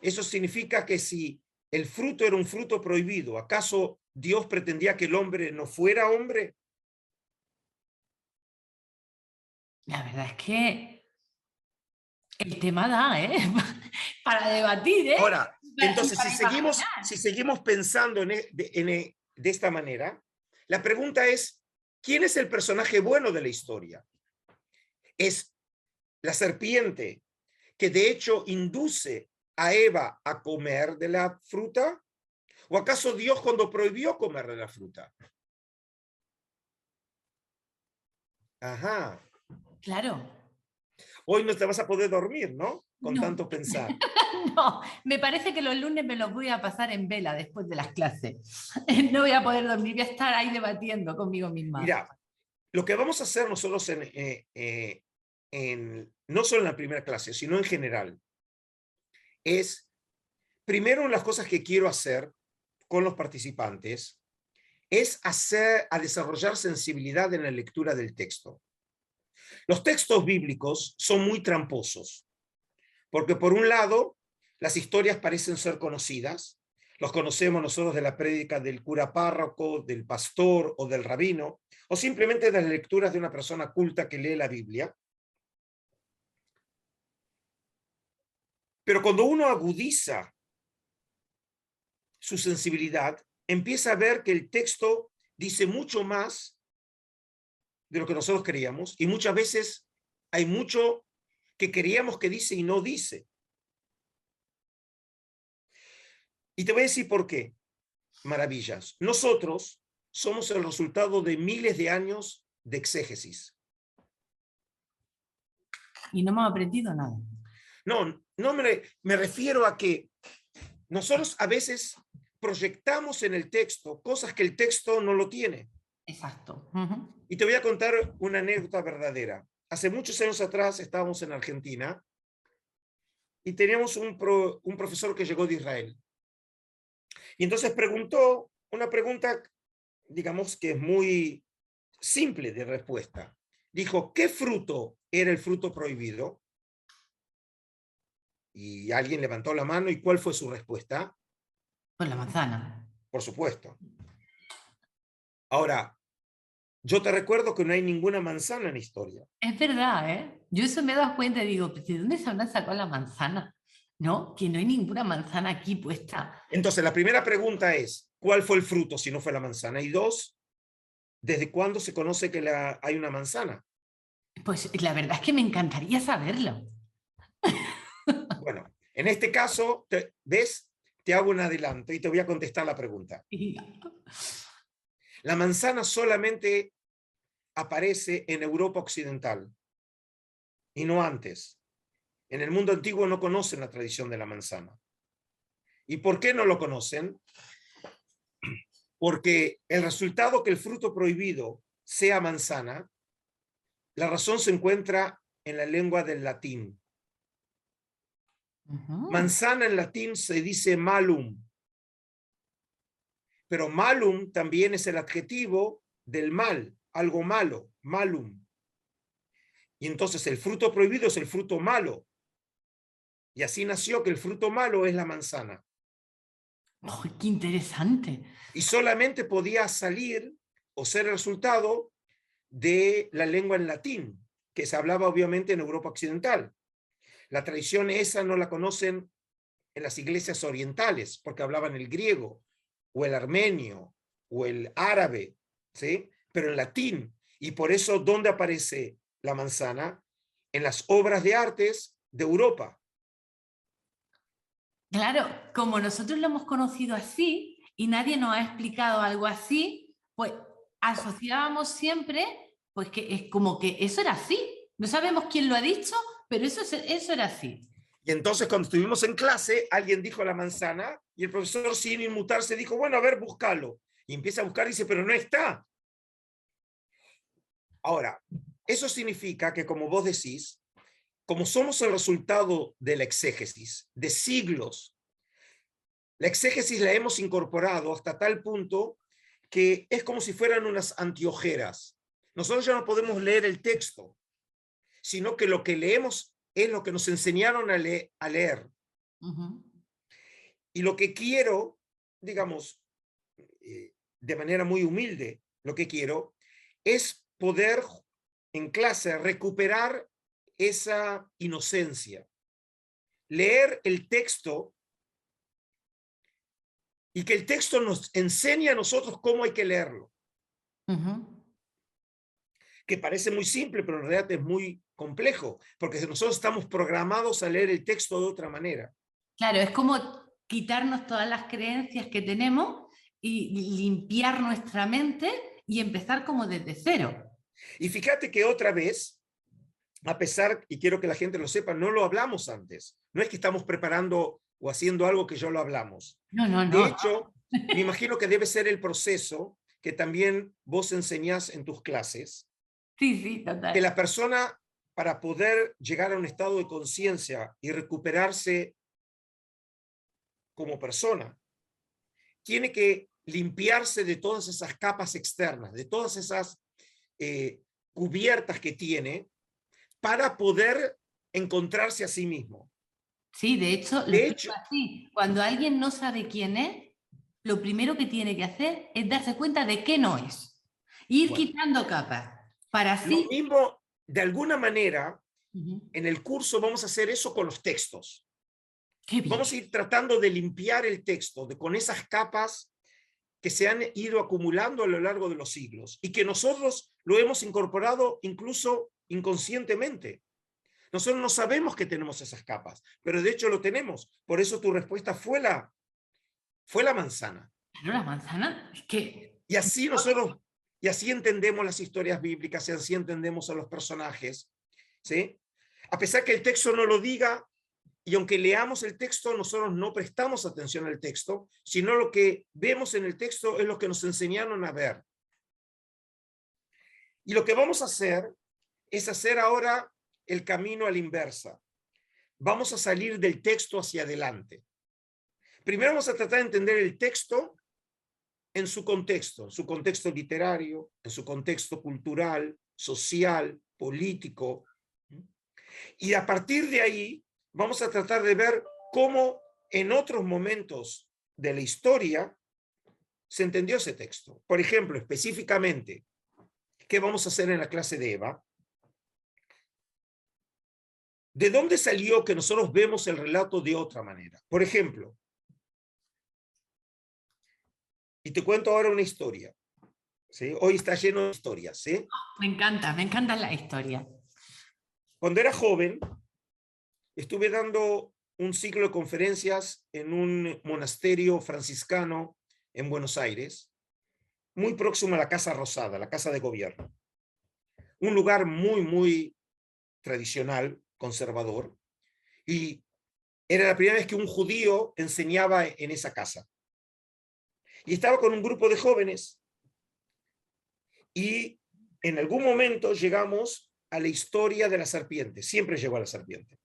Speaker 2: eso significa que si el fruto era un fruto prohibido, ¿acaso Dios pretendía que el hombre no fuera hombre?
Speaker 1: La verdad es que el tema da, ¿eh? Para debatir, ¿eh?
Speaker 2: Ahora,
Speaker 1: Y
Speaker 2: entonces,
Speaker 1: para
Speaker 2: si
Speaker 1: imaginar.
Speaker 2: seguimos pensando de esta manera, la pregunta es, ¿quién es el personaje bueno de la historia? ¿Es la serpiente que de hecho induce a Eva a comer de la fruta? ¿O acaso Dios cuando prohibió comer de la fruta? Ajá.
Speaker 1: Claro.
Speaker 2: Hoy no te vas a poder dormir, ¿no? Con
Speaker 1: No.
Speaker 2: tanto pensar.
Speaker 1: No, me parece que los lunes me los voy a pasar en vela después de las clases. No voy a poder dormir, voy a estar ahí debatiendo conmigo misma.
Speaker 2: Mira, lo que vamos a hacer nosotros no solo en la primera clase, sino en general, es, primero, las cosas que quiero hacer con los participantes, es a desarrollar sensibilidad en la lectura del texto. Los textos bíblicos son muy tramposos, porque por un lado, las historias parecen ser conocidas, los conocemos nosotros de la prédica del cura párroco, del pastor o del rabino, o simplemente de las lecturas de una persona culta que lee la Biblia. Pero cuando uno agudiza su sensibilidad, empieza a ver que el texto dice mucho más de lo que nosotros queríamos, y muchas veces hay mucho que queríamos que dice y no dice. Y te voy a decir por qué. Maravillas. Nosotros somos el resultado de miles de años de exégesis.
Speaker 1: Y no hemos aprendido nada.
Speaker 2: No me refiero a que nosotros a veces proyectamos en el texto cosas que el texto no lo tiene.
Speaker 1: Exacto.
Speaker 2: Y te voy a contar una anécdota verdadera. Hace muchos años atrás estábamos en Argentina y teníamos un profesor que llegó de Israel. Y entonces preguntó una pregunta, digamos que es muy simple de respuesta. Dijo, ¿qué fruto era el fruto prohibido? Y alguien levantó la mano, ¿y cuál fue su respuesta?
Speaker 1: Pues la manzana.
Speaker 2: Por supuesto. Ahora, yo te recuerdo que no hay ninguna manzana en la historia.
Speaker 1: Es verdad, ¿eh? Yo eso me he dado cuenta y digo, ¿de dónde se habrán sacado la manzana? No, que no hay ninguna manzana aquí puesta.
Speaker 2: Entonces, la primera pregunta es, ¿cuál fue el fruto si no fue la manzana? Y dos, ¿desde cuándo se conoce que hay una manzana?
Speaker 1: Pues la verdad es que me encantaría saberlo.
Speaker 2: Bueno, en este caso, ¿ves? Te hago un adelanto y te voy a contestar la pregunta. La manzana solamente aparece en Europa occidental y no antes. En el mundo antiguo no conocen la tradición de la manzana. ¿Y por qué no lo conocen? Porque el resultado que el fruto prohibido sea manzana, la razón se encuentra en la lengua del latín. Manzana en latín se dice malum, pero malum también es el adjetivo del mal, algo malo, malum. Y entonces el fruto prohibido es el fruto malo. Y así nació que el fruto malo es la manzana.
Speaker 1: Oh, ¡qué interesante!
Speaker 2: Y solamente podía salir o ser el resultado de la lengua en latín, que se hablaba obviamente en Europa occidental. La tradición esa no la conocen en las iglesias orientales, porque hablaban el griego, o el armenio, o el árabe, ¿sí? Pero en latín. Y por eso, ¿dónde aparece la manzana? En las obras de artes de Europa.
Speaker 1: Claro, como nosotros lo hemos conocido así y nadie nos ha explicado algo así, pues asociábamos siempre, pues que es como que eso era así. No sabemos quién lo ha dicho, pero eso era así.
Speaker 2: Y entonces cuando estuvimos en clase, alguien dijo la manzana y el profesor sin inmutarse dijo, bueno, a ver, búscalo. Y empieza a buscar y dice, pero no está. Ahora, eso significa que como vos decís, como somos el resultado de la exégesis, de siglos, la exégesis la hemos incorporado hasta tal punto que es como si fueran unas anteojeras. Nosotros ya no podemos leer el texto, sino que lo que leemos es lo que nos enseñaron a leer. Y lo que quiero, digamos, de manera muy humilde, lo que quiero es poder en clase recuperar esa inocencia. Leer el texto y que el texto nos enseña a nosotros cómo hay que leerlo. Que parece muy simple, pero en realidad es muy complejo, porque nosotros estamos programados a leer el texto de otra manera.
Speaker 1: Claro, es como quitarnos todas las creencias que tenemos y limpiar nuestra mente y empezar como desde cero.
Speaker 2: Y fíjate que otra vez, a pesar, y quiero que la gente lo sepa, no lo hablamos antes. No es que estamos preparando o haciendo algo que ya lo hablamos.
Speaker 1: No, no,
Speaker 2: De
Speaker 1: no.
Speaker 2: hecho, me imagino que debe ser el proceso que también vos enseñás en tus clases,
Speaker 1: Sí, sí,
Speaker 2: que
Speaker 1: total.
Speaker 2: la persona, para poder llegar a un estado de conciencia y recuperarse como persona, tiene que limpiarse de todas esas capas externas, de todas esas cubiertas que tiene, para poder encontrarse a sí mismo.
Speaker 1: Sí, de hecho, lo
Speaker 2: De
Speaker 1: explico
Speaker 2: hecho,
Speaker 1: así. Cuando alguien no sabe quién es, lo primero que tiene que hacer es darse cuenta de qué no es. Ir
Speaker 2: bueno,
Speaker 1: quitando capas para
Speaker 2: lo
Speaker 1: así...
Speaker 2: mismo, de alguna manera,
Speaker 1: Ujú.
Speaker 2: en el curso vamos a hacer eso con los textos.
Speaker 1: Qué bien.
Speaker 2: Vamos a ir tratando de limpiar el texto con esas capas que se han ido acumulando a lo largo de los siglos y que nosotros lo hemos incorporado incluso inconscientemente. Nosotros no sabemos que tenemos esas capas, pero de hecho lo tenemos. Por eso tu respuesta fue la manzana.
Speaker 1: Claro, la manzana, es que...
Speaker 2: Y así nosotros, y así entendemos las historias bíblicas, y así entendemos a los personajes, ¿sí? A pesar que el texto no lo diga, y aunque leamos el texto, nosotros no prestamos atención al texto, sino lo que vemos en el texto es lo que nos enseñaron a ver. Y lo que vamos a hacer es hacer ahora el camino a la inversa. Vamos a salir del texto hacia adelante. Primero vamos a tratar de entender el texto en su contexto literario, en su contexto cultural, social, político. Y a partir de ahí vamos a tratar de ver cómo en otros momentos de la historia se entendió ese texto. Por ejemplo, específicamente, ¿qué vamos a hacer en la clase de Eva? ¿De dónde salió que nosotros vemos el relato de otra manera? Por ejemplo, y te cuento ahora una historia, ¿sí? Hoy está lleno de historias, ¿sí?
Speaker 1: Me encantan las historias.
Speaker 2: Cuando era joven, estuve dando un ciclo de conferencias en un monasterio franciscano en Buenos Aires, muy próximo a la Casa Rosada, la Casa de Gobierno. Un lugar muy, muy tradicional, conservador, y era la primera vez que un judío enseñaba en esa casa. Y estaba con un grupo de jóvenes, y en algún momento llegamos a la historia de la serpiente. Siempre llegó a la serpiente.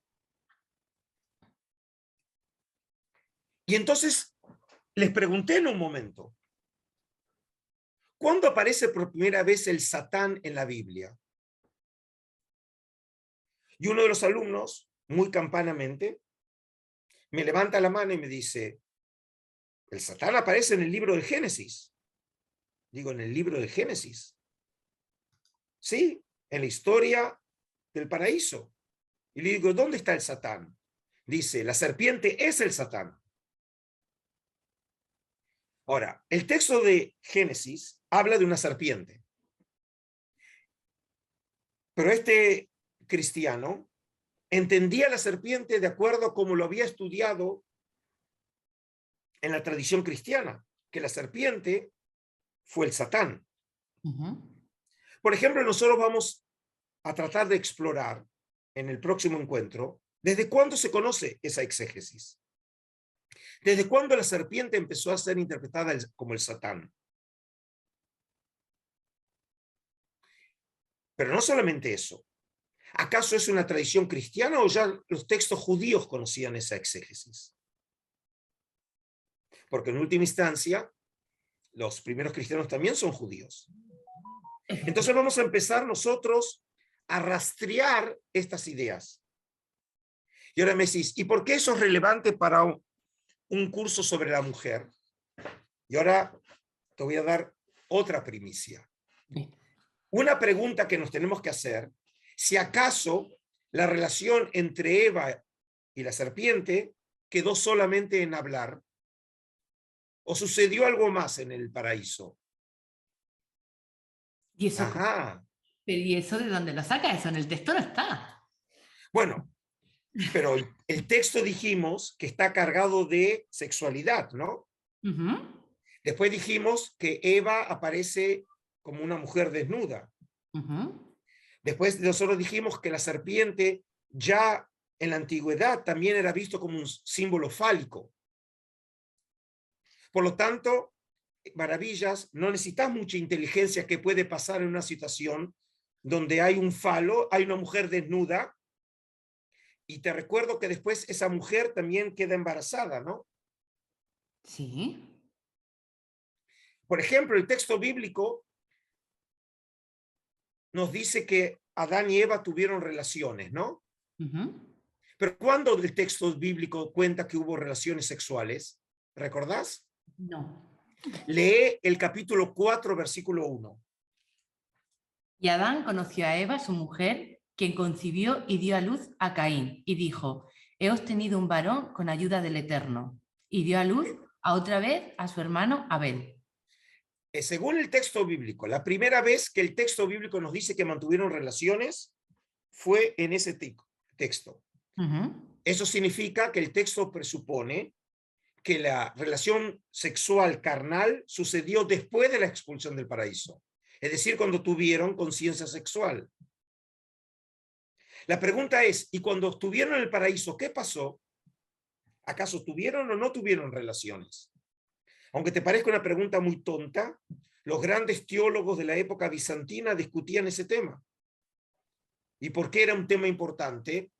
Speaker 2: Y entonces les pregunté en un momento, ¿cuándo aparece por primera vez el Satán en la Biblia? Y uno de los alumnos, muy campanamente, me levanta la mano y me dice, el Satán aparece en el libro del Génesis. Digo, ¿en el libro del Génesis? Sí, en la historia del paraíso. Y le digo, ¿dónde está el Satán? Dice, la serpiente es el Satán. Ahora, el texto de Génesis habla de una serpiente. Pero este cristiano entendía la serpiente de acuerdo a cómo lo había estudiado en la tradición cristiana, que la serpiente fue el Satán. Por ejemplo, nosotros vamos a tratar de explorar en el próximo encuentro desde cuándo se conoce esa exégesis. ¿Desde cuándo la serpiente empezó a ser interpretada como el Satán? Pero no solamente eso. ¿Acaso es una tradición cristiana o ya los textos judíos conocían esa exégesis? Porque en última instancia, los primeros cristianos también son judíos. Entonces vamos a empezar nosotros a rastrear estas ideas. Y ahora me decís, ¿y por qué eso es relevante para un curso sobre la mujer? Y ahora te voy a dar otra primicia. Una pregunta que nos tenemos que hacer, si acaso la relación entre Eva y la serpiente quedó solamente en hablar, ¿O sucedió algo más en el paraíso?
Speaker 1: ¿Y eso,
Speaker 2: Ajá.
Speaker 1: pero ¿y eso de dónde lo saca? Eso en el texto no está.
Speaker 2: Bueno, pero el texto dijimos que está cargado de sexualidad, ¿no?
Speaker 1: Ujú,
Speaker 2: Después dijimos que Eva aparece como una mujer desnuda.
Speaker 1: ujú.
Speaker 2: Después nosotros dijimos que la serpiente ya en la antigüedad también era visto como un símbolo fálico. Por lo tanto, maravillas, no necesitas mucha inteligencia que puede pasar en una situación donde hay un falo, hay una mujer desnuda, y te recuerdo que después esa mujer también queda embarazada, ¿no?
Speaker 1: Sí.
Speaker 2: Por ejemplo, el texto bíblico nos dice que Adán y Eva tuvieron relaciones, ¿no?
Speaker 1: Ujú.
Speaker 2: Pero ¿cuándo el texto bíblico cuenta que hubo relaciones sexuales? ¿Recordás?
Speaker 1: No.
Speaker 2: Lee el capítulo 4, versículo 1.
Speaker 1: Y Adán conoció a Eva, su mujer, quien concibió y dio a luz a Caín, y dijo, he obtenido un varón con ayuda del Eterno. Y dio a luz a otra vez a su hermano Abel.
Speaker 2: Según el texto bíblico, la primera vez que el texto bíblico nos dice que mantuvieron relaciones fue en ese texto.
Speaker 1: Ujú.
Speaker 2: Eso significa que el texto presupone que la relación sexual carnal sucedió después de la expulsión del paraíso, es decir, cuando tuvieron conciencia sexual. La pregunta es, ¿y cuando estuvieron en el paraíso, qué pasó? ¿Acaso tuvieron o no tuvieron relaciones? Aunque te parezca una pregunta muy tonta, los grandes teólogos de la época bizantina discutían ese tema. ¿Y por qué era un tema importante?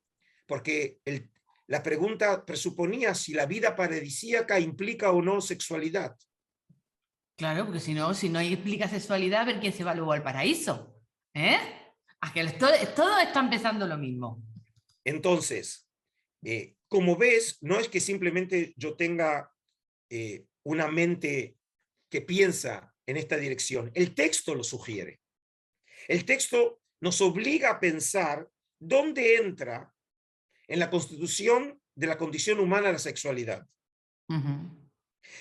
Speaker 2: Porque la pregunta presuponía si la vida paradisíaca implica o no sexualidad.
Speaker 1: Claro, porque si no explica sexualidad, a ver quién se va luego al paraíso. ¿Eh? A que todo está empezando lo mismo.
Speaker 2: Entonces, como ves, no es que simplemente yo tenga una mente que piensa en esta dirección. El texto lo sugiere. El texto nos obliga a pensar dónde entra en la constitución de la condición humana la sexualidad.
Speaker 1: Ujú.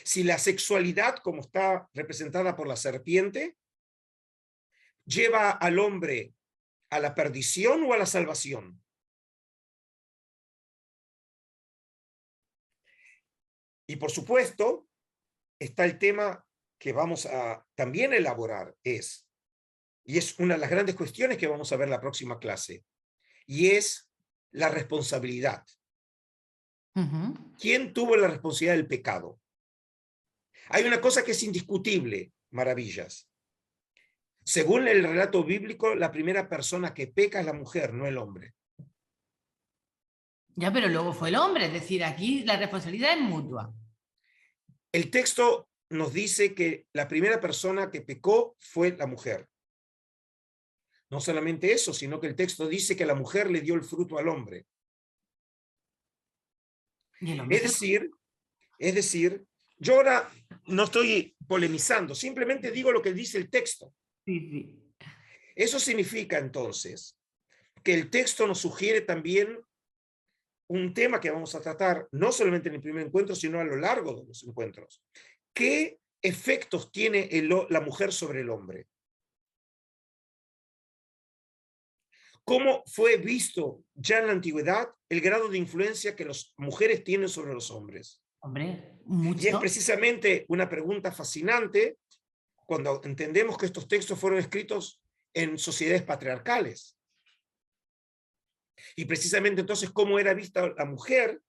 Speaker 2: Si la sexualidad, como está representada por la serpiente, lleva al hombre a la perdición o a la salvación. Y por supuesto, está el tema que vamos a también elaborar, y es una de las grandes cuestiones que vamos a ver en la próxima clase, y es la responsabilidad.
Speaker 1: Ujú.
Speaker 2: ¿Quién tuvo la responsabilidad del pecado? Hay una cosa que es indiscutible, maravillas. Según el relato bíblico, la primera persona que peca es la mujer, no el hombre.
Speaker 1: Ya, pero luego fue el hombre, es decir, aquí la responsabilidad es mutua.
Speaker 2: El texto nos dice que la primera persona que pecó fue la mujer. No solamente eso, sino que el texto dice que la mujer le dio el fruto al hombre.
Speaker 1: Y el hombre
Speaker 2: Es
Speaker 1: se...
Speaker 2: decir, es decir, yo ahora no estoy polemizando, simplemente digo lo que dice el texto.
Speaker 1: Sí, sí.
Speaker 2: Eso significa entonces que el texto nos sugiere también un tema que vamos a tratar no solamente en el primer encuentro, sino a lo largo de los encuentros. ¿Qué efectos tiene la mujer sobre el hombre? ¿Cómo fue visto ya en la antigüedad el grado de influencia que las mujeres tienen sobre los hombres?
Speaker 1: Hombre,
Speaker 2: Y es
Speaker 1: mucho.
Speaker 2: precisamente una pregunta fascinante cuando entendemos que estos textos fueron escritos en sociedades patriarcales. Y precisamente entonces cómo era vista la mujer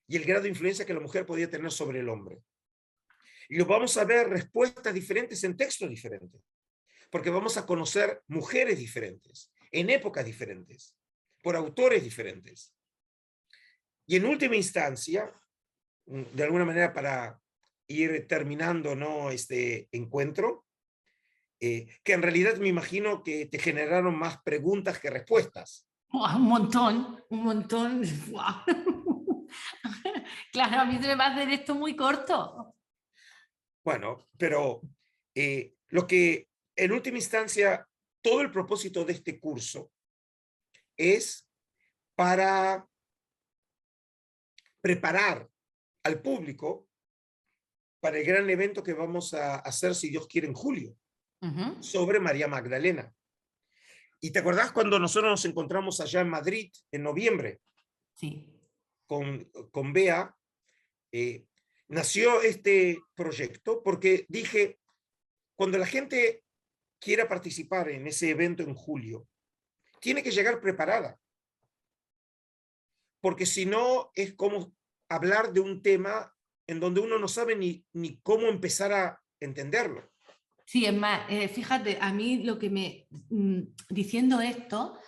Speaker 2: y el grado de influencia que la mujer podía tener sobre el hombre. Y lo vamos a ver respuestas diferentes en textos diferentes, porque vamos a conocer mujeres diferentes, en épocas diferentes, por autores diferentes. Y en última instancia, de alguna manera para ir terminando, ¿no?, este encuentro, que en realidad me imagino que te generaron más preguntas que respuestas.
Speaker 1: ¡Buah! Un montón, un montón. ¡Buah! Claro, a mí se me va a hacer esto muy corto.
Speaker 2: Bueno, pero lo que en última instancia, todo el propósito de este curso es para, preparar al público para el gran evento que vamos a hacer, si Dios quiere, en julio, sobre María Magdalena. ¿Y te acordás cuando nosotros nos encontramos allá en Madrid en noviembre?
Speaker 1: Sí.
Speaker 2: Con Bea, nació este proyecto porque dije, cuando la gente quiera participar en ese evento en julio, tiene que llegar preparada, porque si no es como hablar de un tema en donde uno no sabe ni cómo empezar a entenderlo.
Speaker 1: Sí, es más, fíjate, a mí lo que diciendo esto,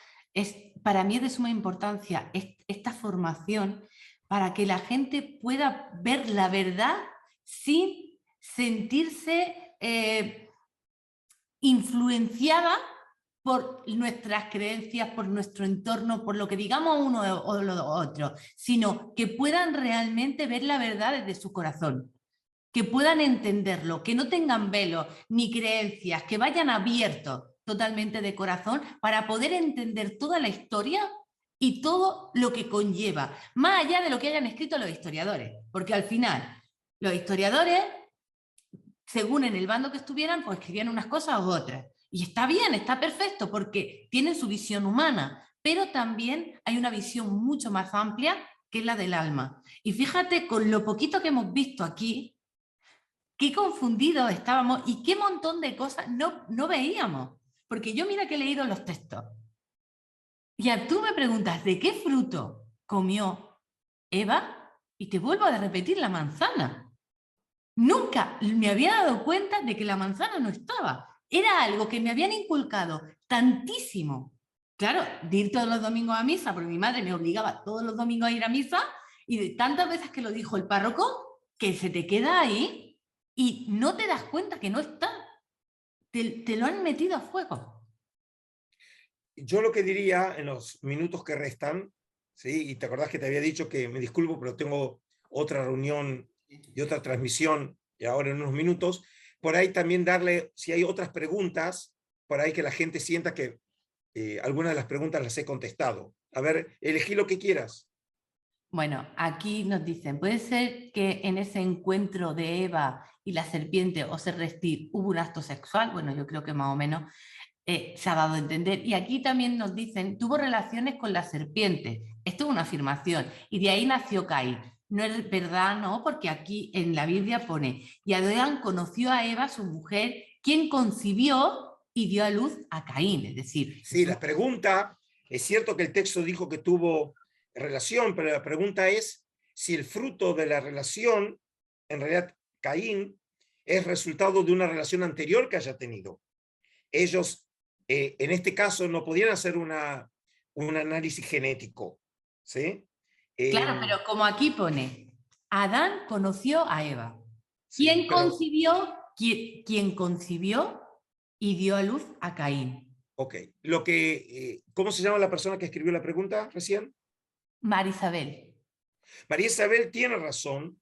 Speaker 1: para mí es de suma importancia esta formación para que la gente pueda ver la verdad sin sentirse influenciada por nuestras creencias, por nuestro entorno, por lo que digamos uno o lo otro, sino que puedan realmente ver la verdad desde su corazón, que puedan entenderlo, que no tengan velos ni creencias, que vayan abiertos totalmente de corazón para poder entender toda la historia y todo lo que conlleva, más allá de lo que hayan escrito los historiadores, porque al final los historiadores, según en el bando que estuvieran, pues escribían unas cosas u otras. Y está bien, está perfecto, porque tienen su visión humana, pero también hay una visión mucho más amplia que es la del alma. Y fíjate, con lo poquito que hemos visto aquí, qué confundidos estábamos y qué montón de cosas no veíamos. Porque yo mira que he leído los textos. Y tú me preguntas, ¿de qué fruto comió Eva? Y te vuelvo a repetir la manzana. Nunca me había dado cuenta de que la manzana no estaba. Era algo que me habían inculcado tantísimo. Claro, de ir todos los domingos a misa, porque mi madre me obligaba todos los domingos a ir a misa, y de tantas veces que lo dijo el párroco, que se te queda ahí y no te das cuenta que no está. Te lo han metido a fuego.
Speaker 2: Yo lo que diría en los minutos que restan, ¿sí? Y te acordás que te había dicho que me disculpo, pero tengo otra reunión y otra transmisión y ahora en unos minutos, por ahí también darle, si hay otras preguntas, por ahí que la gente sienta que algunas de las preguntas las he contestado. A ver, elegí lo que quieras.
Speaker 1: Bueno, aquí nos dicen, ¿puede ser que en ese encuentro de Eva y la serpiente o ser restir hubo un acto sexual? Bueno, yo creo que más o menos se ha dado a entender. Y aquí también nos dicen, tuvo relaciones con la serpiente. Esto es una afirmación. Y de ahí nació Caín. No es verdad, ¿no? Porque aquí en la Biblia pone, y Adán conoció a Eva, su mujer, quien concibió y dio a luz a Caín. Es decir,
Speaker 2: sí, la pregunta, es cierto que el texto dijo que tuvo relación, pero la pregunta es si el fruto de la relación, en realidad Caín, es resultado de una relación anterior que haya tenido. Ellos, en este caso, no podían hacer un análisis genético, ¿sí?
Speaker 1: claro, pero como aquí pone, Adán conoció a Eva.
Speaker 2: Sí,
Speaker 1: ¿Quién
Speaker 2: pero,
Speaker 1: concibió? ¿Quién concibió y dio a luz a Caín?
Speaker 2: ok, ¿cómo se llama la persona que escribió la pregunta recién?
Speaker 1: Marisabel.
Speaker 2: María Isabel tiene razón,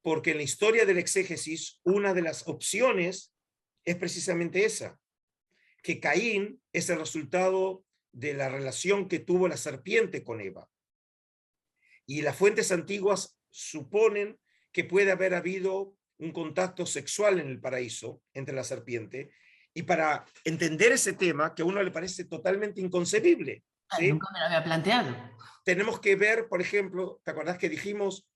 Speaker 2: porque en la historia del exégesis, una de las opciones es precisamente esa, que Caín es el resultado de la relación que tuvo la serpiente con Eva. Y las fuentes antiguas suponen que puede haber habido un contacto sexual en el paraíso entre la serpiente. Y para entender ese tema, que a uno le parece totalmente inconcebible,
Speaker 1: Ay,
Speaker 2: ¿sí?
Speaker 1: nunca me lo había planteado.
Speaker 2: Tenemos que ver, por ejemplo, ¿te acordás que dijimos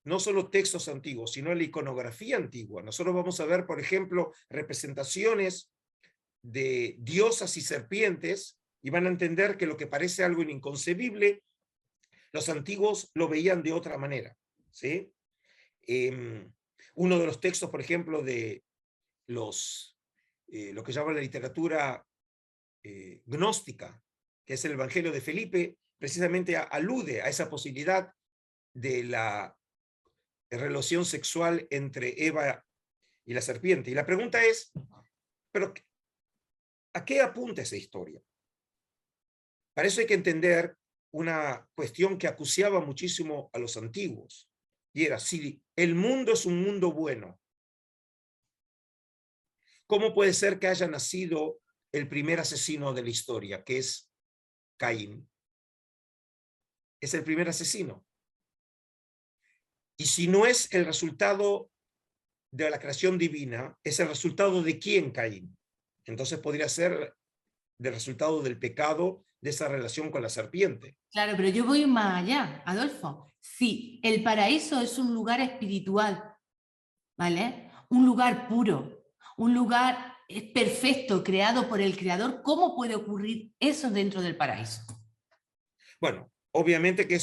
Speaker 2: no solo textos antiguos, sino la iconografía antigua? Nosotros vamos a ver, por ejemplo, representaciones de diosas y serpientes, y van a entender que lo que parece algo inconcebible, los antiguos lo veían de otra manera, ¿sí? Uno de los textos, por ejemplo, de lo que llama la literatura gnóstica, que es el Evangelio de Felipe, precisamente alude a esa posibilidad de la relación sexual entre Eva y la serpiente. Y la pregunta es, ¿pero a qué apunta esa historia? Para eso hay que entender una cuestión que acuciaba muchísimo a los antiguos, y era, si el mundo es un mundo bueno, ¿cómo puede ser que haya nacido el primer asesino de la historia, que es Caín? Es el primer asesino. Y si no es el resultado de la creación divina, es el resultado de quién, Caín. Entonces podría ser del resultado del pecado de esa relación con la serpiente.
Speaker 1: Claro, pero yo voy más allá, Adolfo. Sí, el paraíso es un lugar espiritual, ¿vale? Un lugar puro, un lugar perfecto, creado por el Creador. ¿Cómo puede ocurrir eso dentro del paraíso?
Speaker 2: Bueno, obviamente que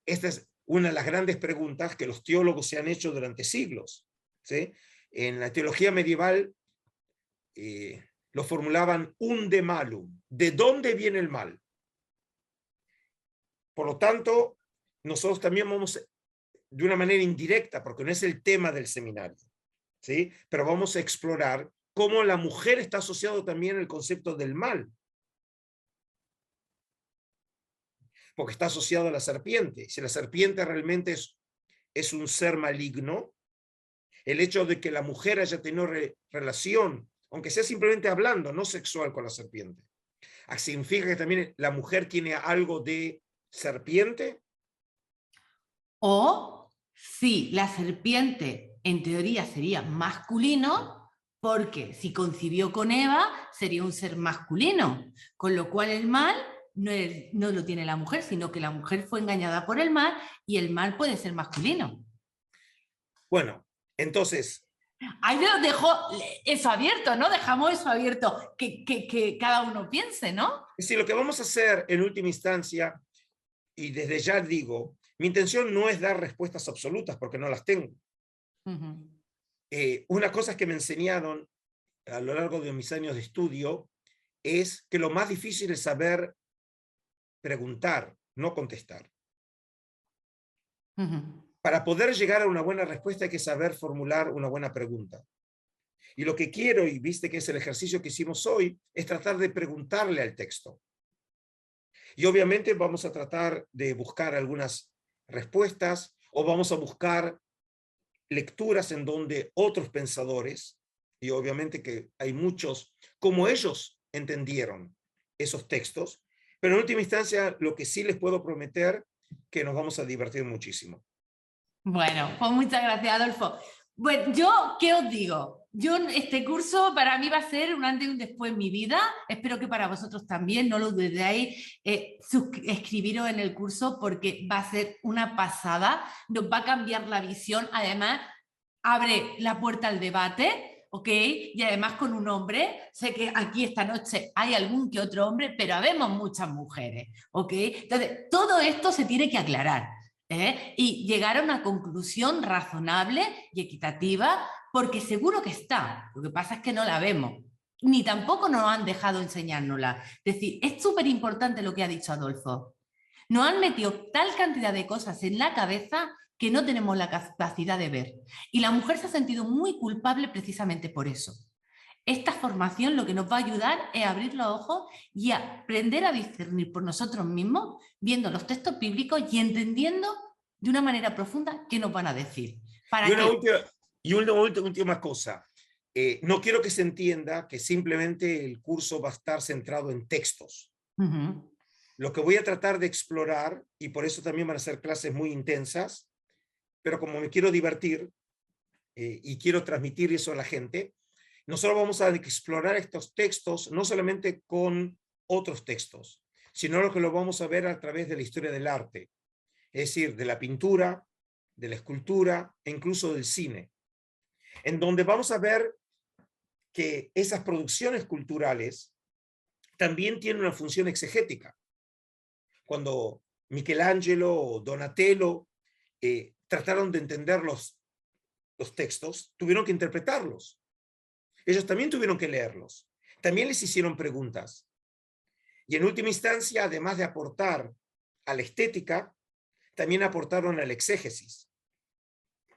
Speaker 2: esta es una de las grandes preguntas que los teólogos se han hecho durante siglos, ¿sí? En la teología medieval lo formulaban unde malum, ¿de dónde viene el mal? Por lo tanto, nosotros también vamos de una manera indirecta, porque no es el tema del seminario, ¿sí? Pero vamos a explorar cómo la mujer está asociado también al concepto del mal, porque está asociado a la serpiente. Si la serpiente realmente es un ser maligno, el hecho de que la mujer haya tenido relación, aunque sea simplemente hablando, no sexual, con la serpiente, ¿significa que también la mujer tiene algo de serpiente?
Speaker 1: O si la serpiente en teoría sería masculino, porque si concibió con Eva sería un ser masculino, con lo cual el mal no lo tiene la mujer, sino que la mujer fue engañada por el mal y el mal puede ser masculino.
Speaker 2: Bueno, entonces,
Speaker 1: Ahí lo dejo eso abierto, ¿no? Dejamos eso abierto, que cada uno piense, ¿no?
Speaker 2: si lo que vamos a hacer en última instancia, y desde ya digo, mi intención no es dar respuestas absolutas porque no las tengo. Una cosa que me enseñaron a lo largo de mis años de estudio es que lo más difícil es saber preguntar, no contestar. Para poder llegar a una buena respuesta hay que saber formular una buena pregunta. Y lo que quiero, y viste que es el ejercicio que hicimos hoy, es tratar de preguntarle al texto. Y obviamente vamos a tratar de buscar algunas respuestas o vamos a buscar lecturas en donde otros pensadores, y obviamente que hay muchos, como ellos entendieron esos textos, pero en última instancia lo que sí les puedo prometer que nos vamos a divertir muchísimo.
Speaker 1: Bueno, pues muchas gracias, Adolfo. Bueno, yo, ¿qué os digo? Yo, este curso para mí va a ser un antes y un después en mi vida. Espero que para vosotros también, no lo dudéis. Escribiros en el curso porque va a ser una pasada. Nos va a cambiar la visión. Además, abre la puerta al debate, ¿ok? Y además con un hombre. Sé que aquí esta noche hay algún que otro hombre, pero habemos muchas mujeres, ¿ok? Entonces, todo esto se tiene que aclarar. Y llegar a una conclusión razonable y equitativa, porque seguro que está, lo que pasa es que no la vemos, ni tampoco nos han dejado enseñárnosla. Es decir, es súper importante lo que ha dicho Adolfo. Nos han metido tal cantidad de cosas en la cabeza que no tenemos la capacidad de ver. Y la mujer se ha sentido muy culpable precisamente por eso. Esta formación lo que nos va a ayudar es a abrir los ojos y a aprender a discernir por nosotros mismos, viendo los textos bíblicos y entendiendo de una manera profunda qué nos van a decir.
Speaker 2: Una última cosa. No quiero que se entienda que simplemente el curso va a estar centrado en textos. Lo que voy a tratar de explorar, y por eso también van a ser clases muy intensas, pero como me quiero divertir y quiero transmitir eso a la gente, nosotros vamos a explorar estos textos no solamente con otros textos, sino lo que lo vamos a ver a través de la historia del arte, es decir, de la pintura, de la escultura e incluso del cine, en donde vamos a ver que esas producciones culturales también tienen una función exegética. Cuando Michelangelo o Donatello trataron de entender los textos, tuvieron que interpretarlos. Ellos también tuvieron que leerlos. También les hicieron preguntas. Y en última instancia, además de aportar a la estética, también aportaron a la exégesis.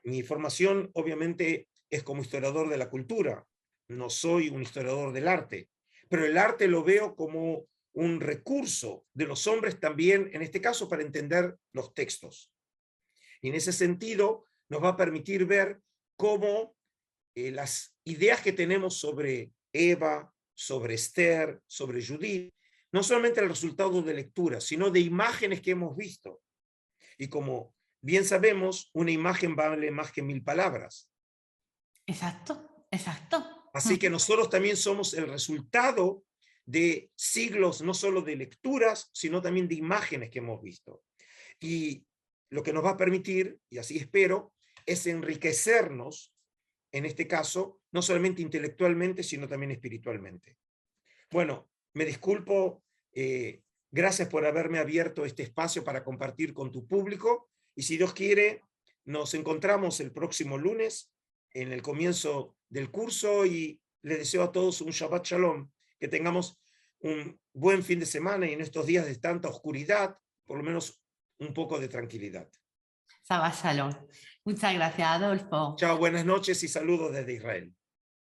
Speaker 2: Mi formación, obviamente, es como historiador de la cultura. No soy un historiador del arte, pero el arte lo veo como un recurso de los hombres también, en este caso, para entender los textos. Y en ese sentido, nos va a permitir ver cómo las ideas que tenemos sobre Eva, sobre Esther, sobre Judith, no solamente el resultado de lectura, sino de imágenes que hemos visto. Y como bien sabemos, una imagen vale más que 1000 palabras.
Speaker 1: Exacto, exacto.
Speaker 2: Así que nosotros también somos el resultado de siglos, no solo de lecturas, sino también de imágenes que hemos visto. Y lo que nos va a permitir, y así espero, es enriquecernos, en este caso, no solamente intelectualmente, sino también espiritualmente. Bueno, me disculpo, gracias por haberme abierto este espacio para compartir con tu público, y si Dios quiere, nos encontramos el próximo lunes en el comienzo del curso, y les deseo a todos un Shabbat Shalom, que tengamos un buen fin de semana y en estos días de tanta oscuridad, por lo menos un poco de tranquilidad.
Speaker 1: Shabbat Shalom. Muchas gracias, Adolfo.
Speaker 2: Chao, buenas noches y saludos desde Israel.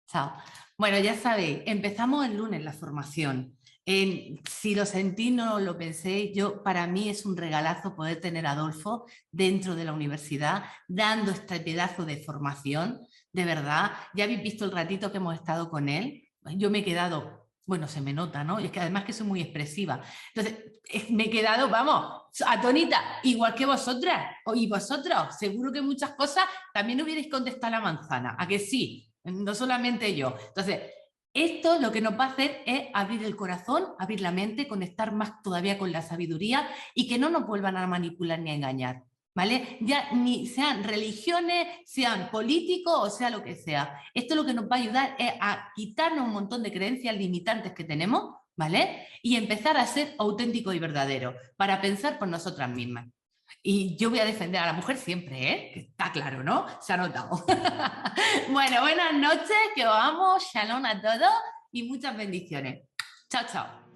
Speaker 1: Chao. Bueno, ya sabéis, empezamos el lunes la formación. Si lo sentí, no lo penséis, para mí es un regalazo poder tener a Adolfo dentro de la universidad, dando este pedazo de formación, de verdad. Ya habéis visto el ratito que hemos estado con él. Yo me he quedado, bueno, se me nota, ¿no? Y es que además que soy muy expresiva. Entonces, me he quedado, vamos, atónita, igual que vosotras y vosotros. Seguro que muchas cosas también hubierais contestado la manzana, ¿a que sí? No solamente yo. Entonces, esto lo que nos va a hacer es abrir el corazón, abrir la mente, conectar más todavía con la sabiduría y que no nos vuelvan a manipular ni a engañar, ¿vale? Ya ni sean religiones, sean políticos o sea lo que sea. Esto lo que nos va a ayudar es a quitarnos un montón de creencias limitantes que tenemos, ¿vale? Y empezar a ser auténticos y verdaderos para pensar por nosotras mismas. Y yo voy a defender a la mujer siempre, ¿eh? Que está claro, ¿no? Se ha notado. Bueno, buenas noches, que os amo, shalom a todos y muchas bendiciones. Chao, chao.